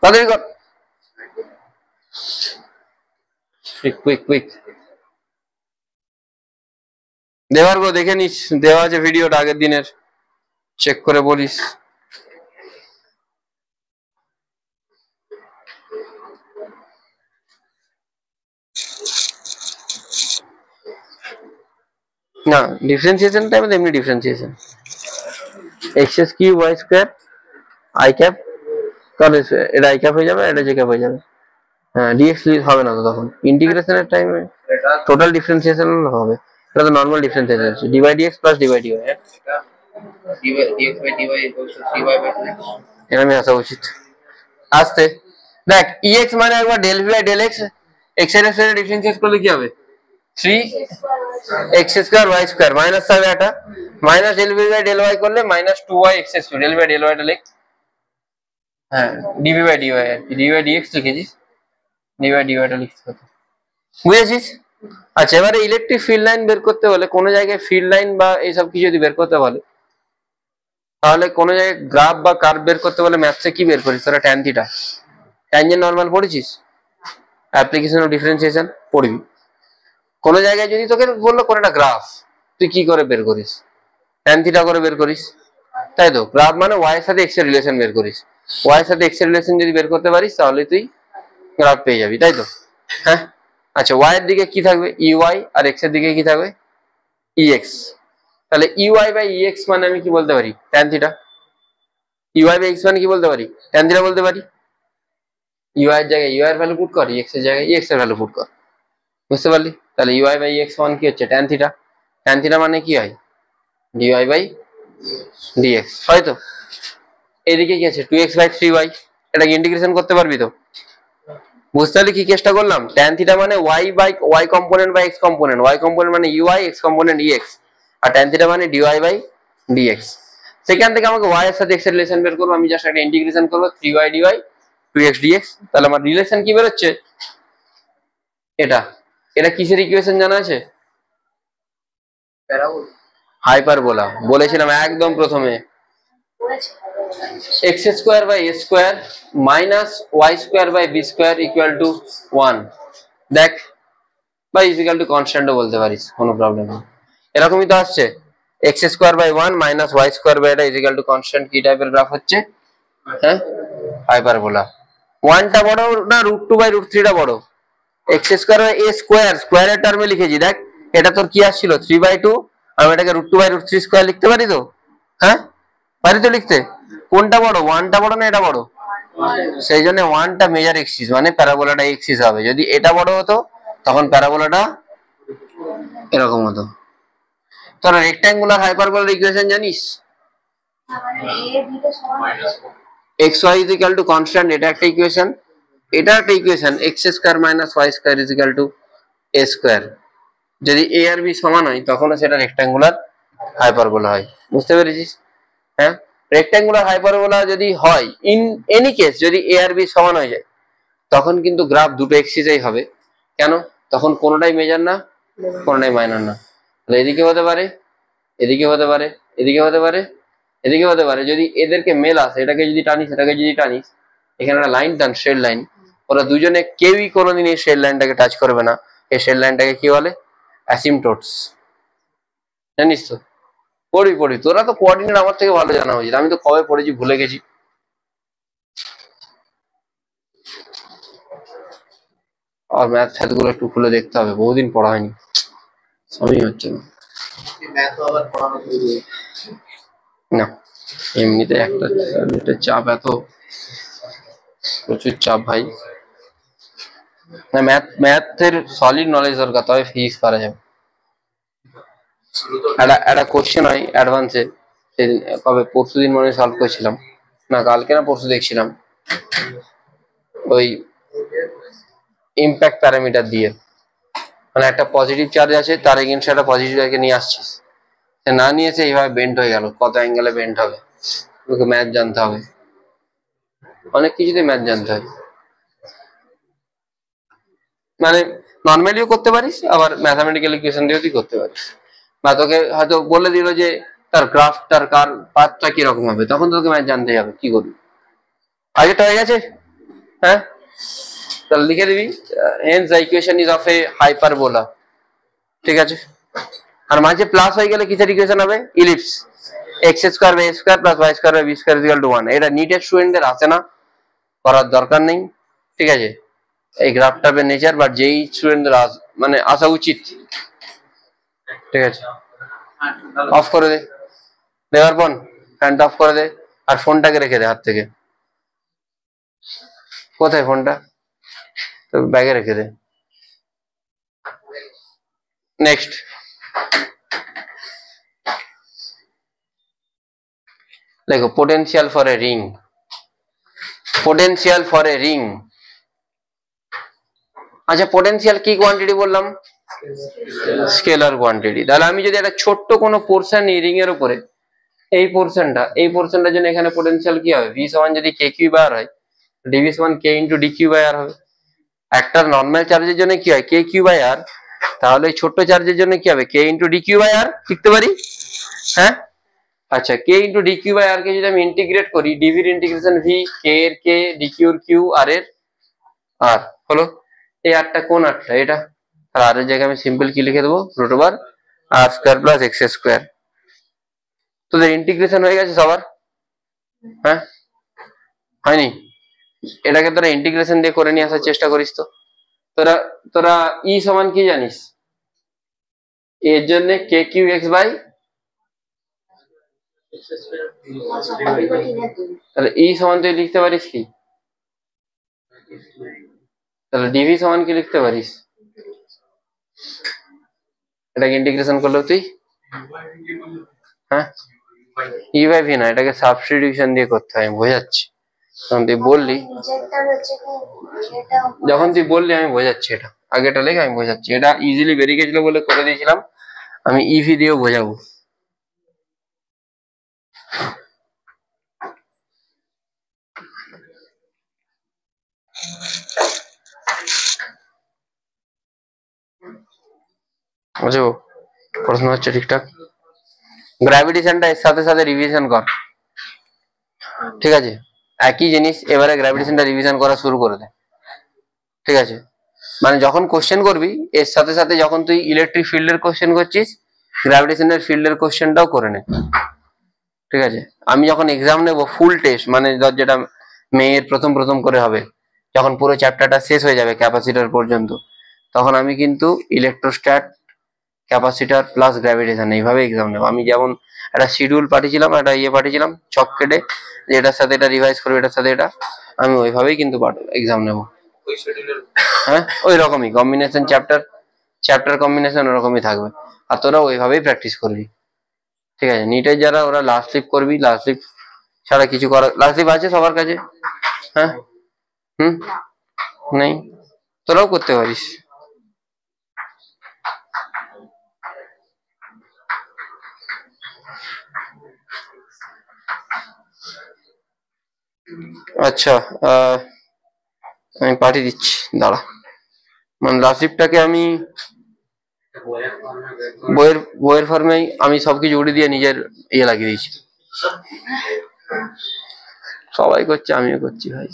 তাড়াতাড়ি কর, কুইক কুইক কুইক। দেওয়ার গো দেখে নিস, দেওয়া আছে ভিডিওটা আগের দিনের, চেক করে বলিস। না ডিফারেন্সিয়েশন টাইমে এমনি differentiation x s q y square i cap, তাহলে এটা আই ক্যাপ হয়ে যাবে, এটা জে ক্যাপ হয়ে যাবে। হ্যাঁ ডিএক্স হবে না তো তখন, ইন্টিগ্রেশনের টাইমে টোটাল ডিফারেন্সিয়েশন হবে। এটা তো নরমাল ডিফারেন্সিয়েশন আছে, d by d x plus d by d y. এরকমই আসা উচিত। আসতে দেখ ইএক্স মানে একবার del V by del x, x এর সাথে ডিফারেন্সিয়েট করলে কি হবে? 3 x square y square minus থাকবে একটা, minus del V by del y করলে minus 2y x square, del by del y টা লিখ। হ্যাঁ ডিভি বাই ডিওয়াই আর কি, d V by d x লিখেছিস, DV by dy টা লিখতে হবে, বুঝেছিস? আচ্ছা এবারে ইলেকট্রিক ফিল্ড লাইন বের করতে বলে, কোনো জায়গায় ফিল্ড লাইন বা এইসব কিছু যদি বের করতে বলে, তাহলে কোনো জায়গায় গ্রাফ বা কার্ভ বের করতে বলে ম্যাথসে কি বের করিস তোরা? ট্যান থিটা, ট্যানজেন্ট নরমাল পড়েছিস? অ্যাপ্লিকেশন অফ ডিফারেন্সিয়েশন পড়বি। কোনো জায়গায় যদি তোকে বললো কোন একটা গ্রাফ, তুই কি করে বের করিস? ট্যান থিটা করে বের করিস, তাই তো? গ্রাফ মানে ওয়াই এর সাথে এক্স এর রিলেশন বের করিস, ওয়াই এর সাথে এক্স এর রিলেশন যদি বের করতে পারিস তাহলে তুই গ্রাফ পেয়ে যাবি, তাই তো? হ্যাঁ আচ্ছা ওয়াই এর দিকে কি থাকবে? ই ওয়াই, আর এক্স এর দিকে কি থাকবে? E x. তাহলে E y by E x মানে আমি কি বলতে পারি? Tan theta. E y by x মানে কি বলতে পারি? ট্যান থিটা বলতে পারি। ইউআই এর জায়গায় ইউআই এর ভ্যালু পুট কর, এক্স এর জায়গায় এক্স এর ভ্যালু পুট কর, বুঝতে পারলি? তাহলে ইউআই বাই এক্স মান কি হচ্ছে? Tan theta. ট্যান থিটা মানে কি হয়? ডিওয়াই বাই ডিএক্স, হয়তো? এদিকে কি আছে? 2x বাই 3y, এটাকে ইন্টিগ্রেশন করতে পারবি তো? বুঝতে পারলি কি কেসটা করলাম? ট্যান থিটা মানে y by y component by x component, y component মানে ইউআই, x কম্পোনেন্ট ex, আর ট্যান থিটা মানে ডিওয়াই বাই ডিএক্স। সেখান থেকে আমাকে y এর সাথে x এর রিলেশন বের করব, আমি জাস্ট একটা ইন্টিগ্রেশন করব 3y dy 2x dx, তাহলে আমার রিলেশন কি বের হচ্ছে? এটা। এটা কিসের ইকুয়েশন জানা আছে? হাইপারবোলা, বলেছিলাম একদম প্রথমে। X square by a square minus y square by b square equal to 1, দেখ বা ইকুয়াল টু কনস্ট্যান্টও বলতে পারিস, কোনো প্রবলেম নেই। এরকমই তো আসছে, x square by 1 minus y square by এটা ইকুয়াল টু কনস্ট্যান্ট। কি টাইপের গ্রাফ হচ্ছে? হ্যাঁ হাইপারবোলা। 1 টা বড় না √2 বাই √3 টা বড়? X square by a square, স্কোয়ারের টার্মে লিখেছি, দেখ এটা তোর কি আসছিল 3/2, আমি এটাকে √2 বাই √3 স্কোয়ার লিখতে পারি তো? হ্যাঁ পারি তো লিখতে। কোনটা বড়? 1 টা বড় না এটা বড়? সেই জন্য 1 টা মেজর এক্সিস, মানে প্যারাবোলাটা এক্সিস হবে। যদি এটা বড় হতো তখন প্যারাবোলাটা এরকম হতো। তোরা রেক্ট্যাঙ্গুলার হাইপারবোলার ইকুয়েশন জানিস? xy is equal to constant, এটা একটা ইকুয়েশন, এটা একটা equation, x square minus y square is equal to a square. যদি a আর b সমান হয় তখন সেটা রেক্ট্যাঙ্গুলার হাইপারবোলা হয়, বুঝতে পেরেছিস? হ্যাঁ রেক্ট্যাঙ্গুলার হাইপারবোলা যদি হয়, ইন এনি কেস যদি a আর b সমান হয়ে যায় তখন কিন্তু গ্রাফ দুটো এক্সিসেই হবে। কেন? তখন কোনোটাই মেজর না, কোনোটাই মাইনর না। তাহলে এদিকে হতে পারে, এদিকে হতে পারে, এদিকে হতে পারে, এদিকে হতে পারে। যদি এদেরকে মেল আসে, এটাকে যদি টানিস, এটাকে যদি টানিস, এখানে একটা লাইন টান, শেড লাইন, ওরা দুজনে কেউই কোনোদিন এই শেড লাইনটাকে টাচ করবে না। এই শেড লাইনটাকে কি বলে? অ্যাসিমটোটস, জানিস তো? পড়ি, তোরা তো কোঅর্ডিনেট আমার থেকে ভালো জানা উচিত, আমি তো কবে পড়েছি ভুলে গেছি। আর ম্যাথ ফ্যাথ গুলো একটু খুলে দেখতে হবে, বহুদিন পড়া হয়নি, সময় হচ্ছে না। না এমনিতে একটা চাপ, এত প্রচুর চাপ ভাই। না ম্যাথের সলিড নলেজ দরকার, তবে ফিজিক্স পারা যাবে। একটা কোশ্চেন হয় অ্যাডভান্সে, সেদিন কবে পরশুদিন মনে সলভ করেছিলাম, না কালকে না পরশু দেখছিলাম, ওই ইম্প্যাক্ট প্যারামিটার দিয়ে, মানে একটা পজিটিভ চার্জ আছে, তার এগেইনস্টে একটা পজিটিভ চার্জকে নিয়ে আসছিস, সে না নিয়েছে এইভাবে বেন্ড হয়ে গেল, কত অ্যাঙ্গেলে বেন্ড হবে, তোকে ম্যাথ জানতে হবে, অনেক কিছুতে ম্যাথ জানতে হয়। মানে নর্মালিও করতে পারিস, আবার ম্যাথামেটিক্যাল ইকুয়েশন দিয়েও তুই করতে পারিস। বা তোকে হয়তো বলে দিল যে তার গ্রাফটার কার পাথটা কিরকম হবে, তখন তোকে ম্যাথ জানতে হবে, কি করবি? আগেরটা হয়ে গেছে, হ্যাঁ, তাহলে লিখে দিবি hence the equation is of A hyperbola, ঠিক আছে। আর মাঝে প্লাস হয়ে গেলে কিসের ইকুয়েশন হবে? Ellipse, x square by x square plus y square by b square equal to 1। এটা নিটের স্টুডেন্টদের আছে না, করার দরকার নেই, ঠিক আছে। এই গ্রাফটার নেচার, বাট যেই স্টুডেন্টদের মানে আসা উচিত, ঠিক আছে। অফ করে দে, দেওয়ার পর ফ্যানটা অফ করে দে, আর ফোনটাকে রেখে দে হাত থেকে। কোথায় ফোনটা? তো ব্যাগে রেখে দে। নেক্সট, দেখো potential for a ring, potential for a ring. আচ্ছা পোটেনশিয়াল কি কোয়ান্টিটি বললাম? Scalar quantity. তাহলে আমি যদি একটা ছোট্ট কোনো পোর্শন নিই রিং এর উপরে, এই পোর্শনটার জন্য এখানে পোটেনশিয়াল কি হবে? ভি সমান যদি কে কিউ বাই আর হয়, ডিভি সমান কে ইন্টু ডি কিউ বাই আর হবে। একটা নর্মাল চার্জের জন্য কি হয়? কে কিউ বাই আর। তাহলে ছোট্ট চার্জের জন্য কি হবে? কে ইন্টু ডি কিউ বাই আর লিখতে পারি, হ্যাঁ। আচ্ছা কে ইন্টু ডি কিউ বাই আর কে যদি আমি ইন্টিগ্রেট করি, ডিভির ইন্টিগ্রেশন ভি, কে এর কে, ডি কিউর কিউ, আর এর আর হলো। এই আরটা কোন আরটা? এটা। আর আর এর জায়গায় আমি সিম্পল কি লিখে দেবো? Root over r square plus x square. তোদের ইন্টিগ্রেশন হয়ে গেছে সবার, হ্যাঁ হয়নি? এটাকে তোরা ইন্টিগ্রেশন দিয়ে করে নিয়ে আসার চেষ্টা করিস। তো তোরা তোরা ই সমান কি জানিস? এর জন্য কে কিউ এক্স বাই, তাহলে ই সমান তুই লিখতে পারিস কি? তাহলে ডিভি সমান কি লিখতে পারিস? এটাকে ইন্টিগ্রেশন করলেও তুই, হ্যাঁ ই বাই ভি না, এটাকে সাবস্টিটিউশন দিয়ে করতে হয়, আমি বোঝাচ্ছি। যখন তুই বললি আমি বোঝাচ্ছি, এটা আগেটা লেখা আমি বোঝাচ্ছি, এটা ইজিলি বেরিয়ে গেছিল বলে করে দিয়েছিলাম, আমি ইভি দিয়েও বোঝাবো। বুঝো প্রশ্ন হচ্ছে ঠিকঠাক? গ্র্যাভিটেশনটা এর সাথে সাথে রিভিশন কর, ঠিক আছে। একই জিনিস এবারে গ্র্যাভিটেশনটা রিভিশন করা শুরু করে দে, ঠিক আছে। মানে যখন কোশ্চেন করবি এর সাথে সাথে, যখন তুই ইলেকট্রিক ফিল্ডের কোশ্চেন করছিস, গ্র্যাভিটেশনের ফিল্ডের কোশ্চেনটাও করে নে, ঠিক আছে। আমি যখন এক্সাম নেব ফুল টেস্ট, মানে যেটা মেয়ের প্রথম প্রথম করে হবে, যখন পুরো চ্যাপ্টারটা শেষ হয়ে যাবে ক্যাপাসিটর পর্যন্ত, তখন আমি কিন্তু ইলেকট্রোস্ট্যাট, ক্যাপাসিটর প্লাস গ্র্যাভিটেশন এইভাবে এক্সাম নেব। আমি যেমন একটা শিডিউল পাঠিয়েছিলাম, একটা পাঠিয়েছিলাম ছক কেটে, যে এটার সাথে এটা রিভাইজ করবে, এটার সাথে এটা, আমি ওইভাবেই কিন্তু এক্সাম নেব। হ্যাঁ ওই রকমই কম্বিনেশন, চ্যাপ্টার কম্বিনেশন ওরকমই থাকবে, আর তোরা ওইভাবেই প্র্যাকটিস করবি, ঠিক আছে। নিটের যারা, ওরা লাস্ট স্লিপ করবি, লাস্ট স্লিপ ছাড়া কিছু করার, লাস্ট স্লিপ আছে সবার কাছে, হ্যাঁ নেই, তোরাও করতে পারিস। আচ্ছা আমি পাঠিয়ে দিচ্ছি, দাঁড়া। মানে লাস্টটাকে আমি বইয়ের ফর্মে আমি সবকিছু উড়ে দিয়ে নিজের লাগিয়ে দিয়েছি। সবাই করছে, আমিও করছি ভাই।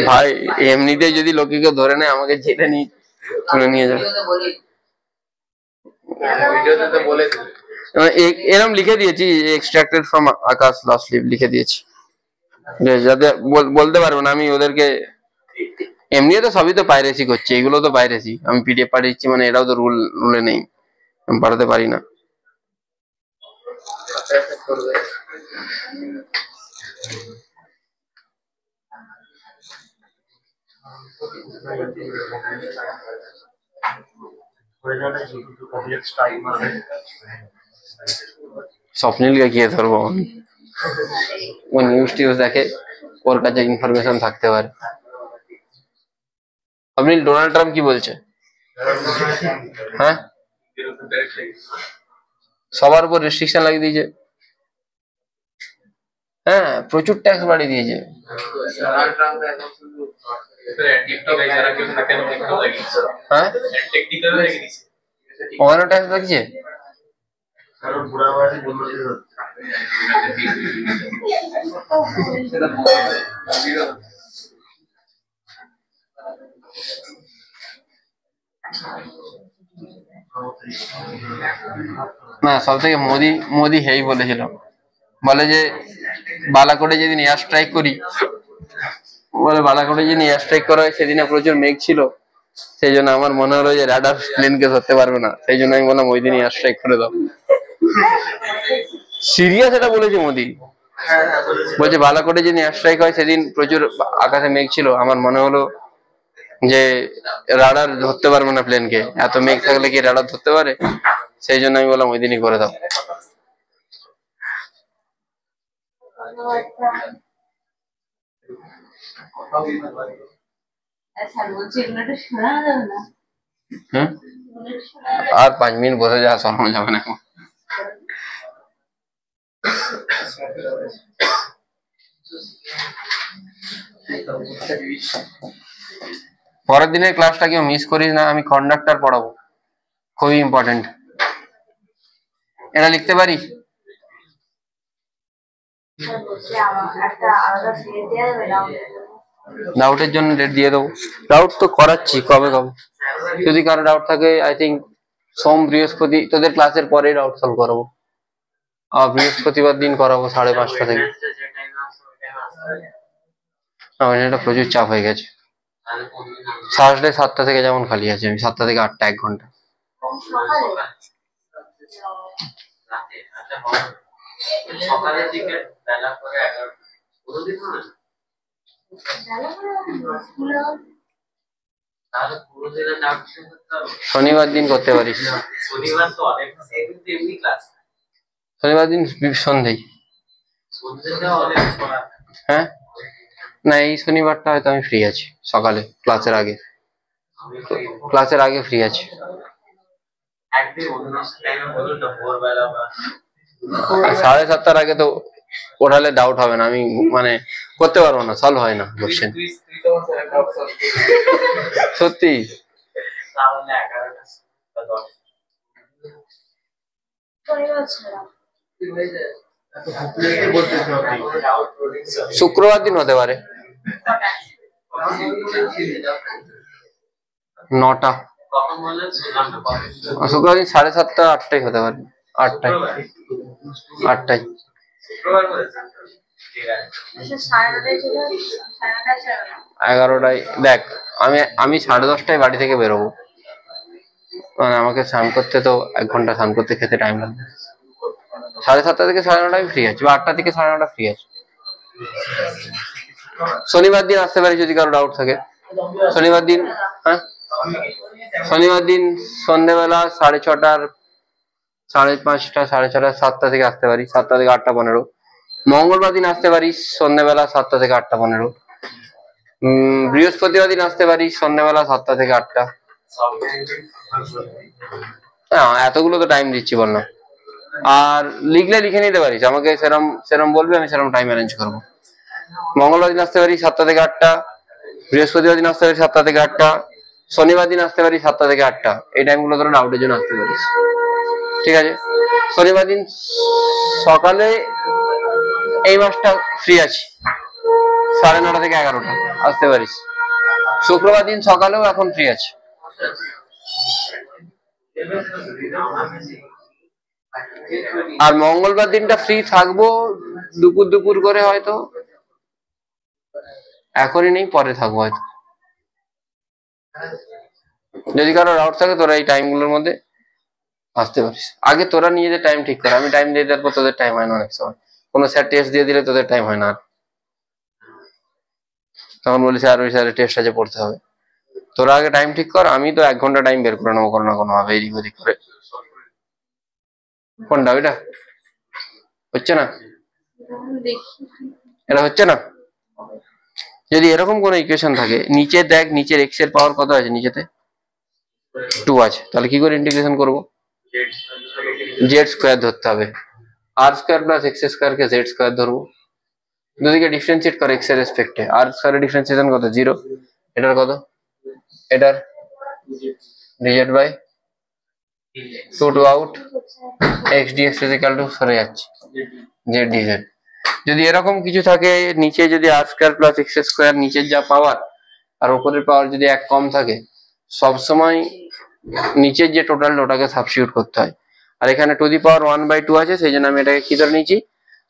ভাই এমনিতে যদি লোকে কেউ ধরে নেয়, আমাকে জেলে নিয়ে তুলে নিয়ে যাবে। এরকম লিখে দিয়েছি, extracted from Aakash last leave লিখে দিয়েছি, যাতে বলতে পারবো না আমি ওদেরকে। এমনি তো সবই তো পাইরেসি করছে, এগুলো তো পাইরেসি, আমি পিডিএফ পাঠিয়েছি, মানে এটাও তো রুলে নেই, আমি পাঠাতে পারি না। স্বপ্নিলকে গিয়ে ধরবো, ও নিউজ টিউজ দেখে, ওর কাছে ইনফরমেশন থাকতে পারে। আপনি ডোনাল্ড ট্রাম্প কি বলছে? হ্যাঁ, সবার উপর রেস্ট্রিকশন লাগিয়ে দিয়েছে। হ্যাঁ, প্রচুর ট্যাক্স বাড়িয়ে দিয়েছে। হ্যাঁ, ওখানে ট্যাক্স লাগিয়েছে। না, সব থেকে মোদি হেই বলেছিল, বলে যে বালাকোটে যেদিন এয়ার স্ট্রাইক করি, বলে বালাকোটে যেদিন এয়ার স্ট্রাইক করা হয় সেদিনে প্রচুর মেঘ ছিল, সেই জন্য আমার মনে হলো যে রাডার প্লেনকে ধরতে পারবে না, সেই জন্য আমি বললাম ওই দিন এয়ার স্ট্রাইক করে দাও। সিরিয়াস এটা বলেছে মোদি, বলছে বালাকোটে যেদিন এয়ার স্ট্রাইক হয় সেদিন প্রচুর আকাশে মেঘ ছিল, আমার মনে হলো যে রাডার ধরতে পারবে না প্লেনকে, এত মেঘ থাকলে কি রাডার ধরতে পারে, সেই জন্য আমি বললাম ওই দিনই করে দাও। আর 5 মিনিট বসে যাওয়া শোনানো যাবে না। পরের দিনের ক্লাসটা কেউ মিস করিস না, আমি কন্ডাক্টর পড়াবো, খুবই ইম্পর্টেন্ট। এটা লিখতে পারি? ডাউটের জন্য ডেট দিয়ে দেবো, ডাউট তো করাচ্ছি কবে কবে, যদি কারো ডাউট থাকে আই থিঙ্ক সোম বৃহস্পতি তোদের ক্লাসের পরেই ডাউট সলভ করাবো, আর বৃহস্পতিবার দিন করাবো 5:30 থেকে। এটা প্রচুর চাপ হয়ে গেছে, সার্সডে 7টা থেকে যেমন খালি আছে, আমি 7টা থেকে 8টা 1 ঘন্টা। শনিবার দিন করতে পারিস, শনিবার দিন সন্ধ্যেই। হ্যাঁ, না এই শনিবারটা হয়তো আমি ফ্রি আছি, সকালে ক্লাসের আগে ফ্রি আছি। 7:30টার আগে তো ওঠালে ডাউট হবে না, আমি মানে করতে পারবো না, সলভ হয় না কোশ্চেন, সত্যি। শুক্রবার দিন হতে পারে 9টা, শুক্রবার দিন 7:30 8টাই হতে পারে, 8টায় 11টায়। দেখ আমি 10:30টায় বাড়ি থেকে বেরোবো, মানে আমাকে স্নান করতে তো 1 ঘন্টা, স্নান করতে খেতে টাইম লাগবে। 7:30 থেকে 9:30 আমি ফ্রি আছি, বা 8টা থেকে 9:30 ফ্রি আছি। শনিবার দিন আসতে পারি যদি কারো ডাউট থাকে। শনিবার দিন, হ্যাঁ শনিবার দিন সন্ধ্যেবেলা 6:30, 5:30, 6:30, 7টা থেকে আসতে পারি, 7টা থেকে 8:15। মঙ্গলবার দিন আসতে পারি সন্ধ্যেবেলা 7টা থেকে 8:15। বৃহস্পতিবার দিন আসতে পারি সন্ধ্যেবেলা 7টা থেকে 8টা। হ্যাঁ, এতগুলো তো টাইম দিচ্ছি বললাম। আর লিখলে লিখে নিতে পারিস, আমাকে সেরম বলবি, আমি সেরকম টাইম অ্যারেঞ্জ করবো। মঙ্গলবার দিন আসতে পারি 7টা থেকে 8টা, বৃহস্পতিবার দিন আসতে পারি 7টা থেকে 8টা, শনিবার দিন আসতে পারি 7টা থেকে 8টা। এই টাইমগুলো ধরো ডাউটের জন্য আসতে পারিস, ঠিক আছে? শনিবার দিন সকালে এই মাসটা ফ্রি আছি, 9:30 থেকে 11টা আসতে পারিস। শুক্রবার দিন সকালেও এখন ফ্রি আছে। আর মঙ্গলবার দিনটা ফ্রি থাকবো দুপুর করে, হয়তো এখনই নেই, পরে থাকবো হয়তো। যদি কারো ডাউট থাকে তোরা এই টাইমগুলোর মধ্যে আসতে পারিস। আগে তোরা নিজেদের টাইম ঠিক কর, আমি টাইম দিয়ে দেওয়ার পর তোদের টাইম হয় না, অনেক সময় কোনো স্যার টেস্ট দিয়ে দিলে তোদের টাইম হয় না, তখন বলি স্যার ওই স্যারের টেস্ট আছে পড়তে হবে। তোরা আগে টাইম ঠিক কর, আমি তো 1 ঘন্টা টাইম বের করে নেবো কোনো না কোনো ভাবে এদিক ওদিক করে। কোনটা ওইটা হচ্ছে না, এটা হচ্ছে না। যদি এরকম কোন ইকুয়েশন থাকে, নিচে দেখ নিচের এক্স এর পাওয়ার কত আছে, নিচেতে 2 আছে, তাহলে কি করে ইন্টিগ্রেশন করব? জেড স্কোয়ার ধরতে হবে, আর স্কোয়ার প্লাস এক্স স্কোয়ার কে জেড স্কোয়ার ধরবো, দুদিকে ডিফারেন্সিয়েট করে এক্স এর রেসপেক্টে, আর স্কোয়ারের ডিফারেন্সিয়েশন কত 0, এটার কত, এটার DZ by 2 out x dx is equal two সরে যাচ্ছে জেড ডিজেড। যদি এরকম কিছু থাকে, নিচে যদি আর স্কোয়ার প্লাস এক্স স্কোয়ার নিচের যা পাওয়ার আর উপরের পাওয়ার যদি 1 কম থাকে, সবসময় নিচের যে টোটাল ওটাকে সাবস্টিটিউট করতে হয়। আর এখানে টু দি পাওয়ার 1/2 আছে, সেই জন্য আমি এটাকে কি ধরে নিয়েছি,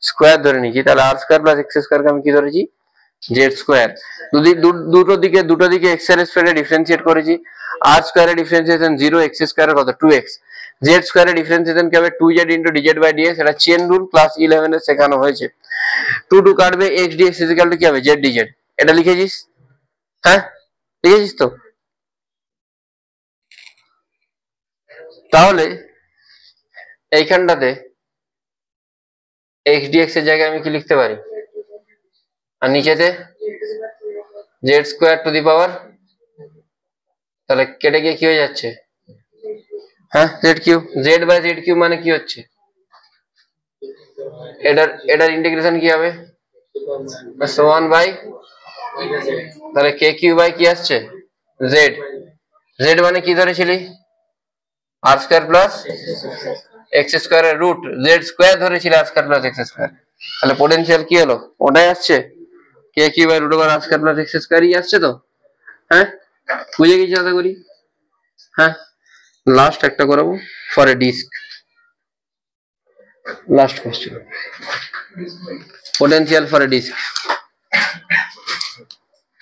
স্কোয়ার ধরে নিয়েছি। তাহলে আর স্কোয়ার প্লাস এক্স স্কোয়ারকে আমি কি ধরেছি, জেড স্কোয়ার। দুটো দিকে এক্স এর রেসপেক্টে ডিফারেন্সিয়েট করেছি। আর স্কোয়ারের ডিফারেন্সিয়েশন 0, এক্স স্কোয়ারের কত 2x, জেড স্কোয়ারের ডিফারেন্সিয়েশন কি হবে 2z into dz by dx, এটা চেন রুল ক্লাস 11 এ শেখানো হয়েছে। 2 কাটবে, x dx is equal to কি হবে, জেড ডিজেড। এটা লিখেছিস? হ্যাঁ লিখেছিস তো? তাহলে এইখানটাতে এক্স ডিএক্স এর জায়গায় আমি কি লিখতে পারি, আর নিচেতে z square to the power, তাহলে কেটে গিয়ে কি হয়ে যাচ্ছে, হ্যাঁ z cube, z by z cube মানে কি হচ্ছে, এটার ইন্টিগ্রেশন কি হবে 1 বাই, তাহলে কে কিউ বাই কি আসছে জেড, জেড মানে কি ধরেছিলি আর স্কোয়ার প্লাস এক্স স্কোয়ারের রুট, জেড স্কোয়ার ধরেছিল r square plus x square, তাহলে পোটেনশিয়াল কি হলো, ওটাই আসছে k q by root over r square plus x স্কোয়ারই আসছে তো। হ্যাঁ বুঝে গেছি আশা করি। হ্যাঁ লাস্ট একটা করাবো for a disc, last question, potential for a disc.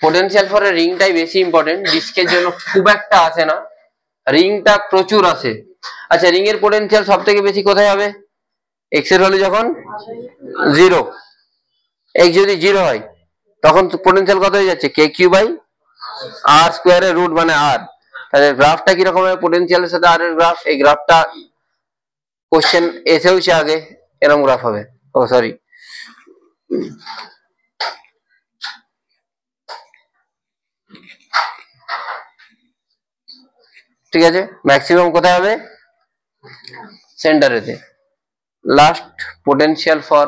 Potential for a রিংটাই বেশি ইম্পর্টেন্ট, ডিস্কের জন্য খুব একটা আসে না, রিংটা প্রচুর আসে। আচ্ছা রিং এর পোটেনশিয়াল সব থেকে বেশি কোথায় হবে, এক্স এর ভ্যালু যখন 0, এক্স যদি 0 হয় তখন পোটেনশিয়াল কত হয়ে যাচ্ছে, কে কিউ বাই আর স্কোয়ারের রুট মানে আর। তাহলে গ্রাফটা কিরকম হবে পোটেনশিয়ালের সাথে আর এর গ্রাফ, এই গ্রাফটা কোশ্চেন এসেওছে আগে, এরকম গ্রাফ হবে। ও সরি, ঠিক আছে, ম্যাক্সিমাম কোথায় হবে, সেন্টারেতে। Last potential for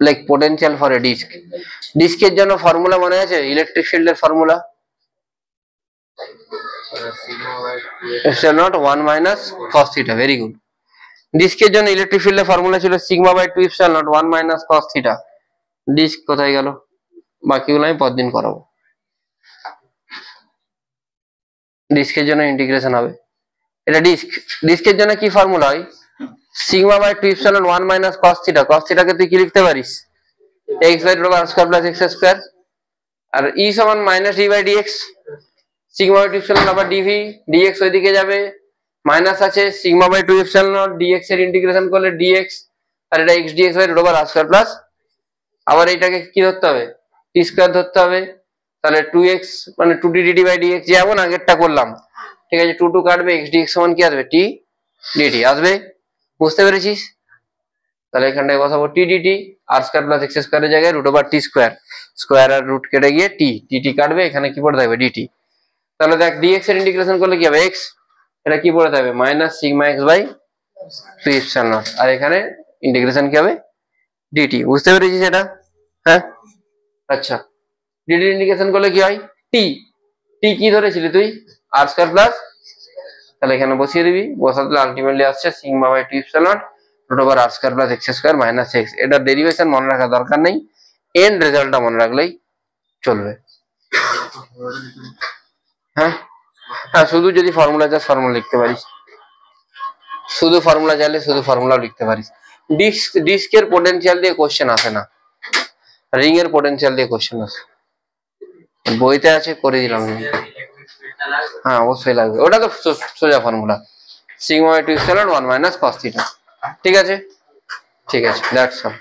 like potential for a disc, ডিস্কের জন্য ফর্মুলা মনে আছে, ইলেকট্রিক ফিল্ডের formula nought 1 minus cos theta, very good. ডিস্কের জন্য ইলেকট্রিক ফিল্ডের ফর্মুলা ছিল sigma by 2 epsilon nought 1 minus cos theta. Disc কোথায় গেল, বাকিগুলো আমি পরদিন করাবো। ডিস্কের জন্য ইন্টিগ্রেশন হবে, এটা ডিস্কের জন্য কি ফর্মুলা হয়, sigma by 2 epsilon 1 minus cos theta, cos থিটাকে তুই কি লিখতে পারিস, x by root over r square plus x square, আর e সমান minus d by dx, sigma by 2 epsilon আবার dv dx ওইদিকে যাবে, মাইনাস আছে sigma by 2 epsilon not dx এর ইন্টিগ্রেশন করলে dx, আর এটা x dx by root over r square plus, আবার এটাকে কি ধরতে হবে, t স্কয়ার ধরতে হবে, তাহলে 2x মানে 2d dt বাই dx, যেমন আগেরটা করলাম, ঠিক আছে। 2 কাটবে, x dx সমান কি আসবে, t dt আসবে, বুঝতে পেরেছিস? তাহলে এখানটায় বসাবো t dt, r square plus x স্কয়ারের জায়গায় root over t square, square আর রুট কেটে গিয়ে t dt কাটবে, এখানে কি পড়ে থাকবে dt। তাহলে দেখ dx এর ইন্টিগ্রেশন করলে কি হবে, x, এটা কি পড়ে থাকবে minus sigma x by 2 epsilon nought, আর এখানে ইন্টিগ্রেশন কি হবে dt, বুঝতে পেরেছিস এটা? হ্যাঁ আচ্ছা, dt ইন্টিগ্রেশন করলে কি হয়, t কি ধরেছিলি তুই, r স্কয়ার প্লাস, তাহলে এখানে বসিয়ে দিবি, বসাতে আলটিমেটলি আসছে sigma by 2 epsilon not root over r square plus x square minus x। এটা ডেরিভেশন মনে রাখা দরকার নেই, এন্ড রেজাল্টটা মনে রাখলেই চলবে। হ্যাঁ হ্যাঁ, শুধু যদি ফর্মুলা চাস ফর্মুলা লিখতে পারিস। শুধু ফর্মুলা চাইলে শুধু ফর্মুলা লিখতে পারিস। ডিস্কের পোটেনশিয়াল দিয়ে কোশ্চেন আসে না, রিং এর পোটেনশিয়াল দিয়ে কোশ্চেন আসে। বইতে আছে, করে দিলাম। হ্যাঁ অবশ্যই লাগবে, ওটা তো সোজা formula, sigma by 2 equal 1 minus cos theta. ঠিক আছে, ঠিক আছে, দ্যাটস অল।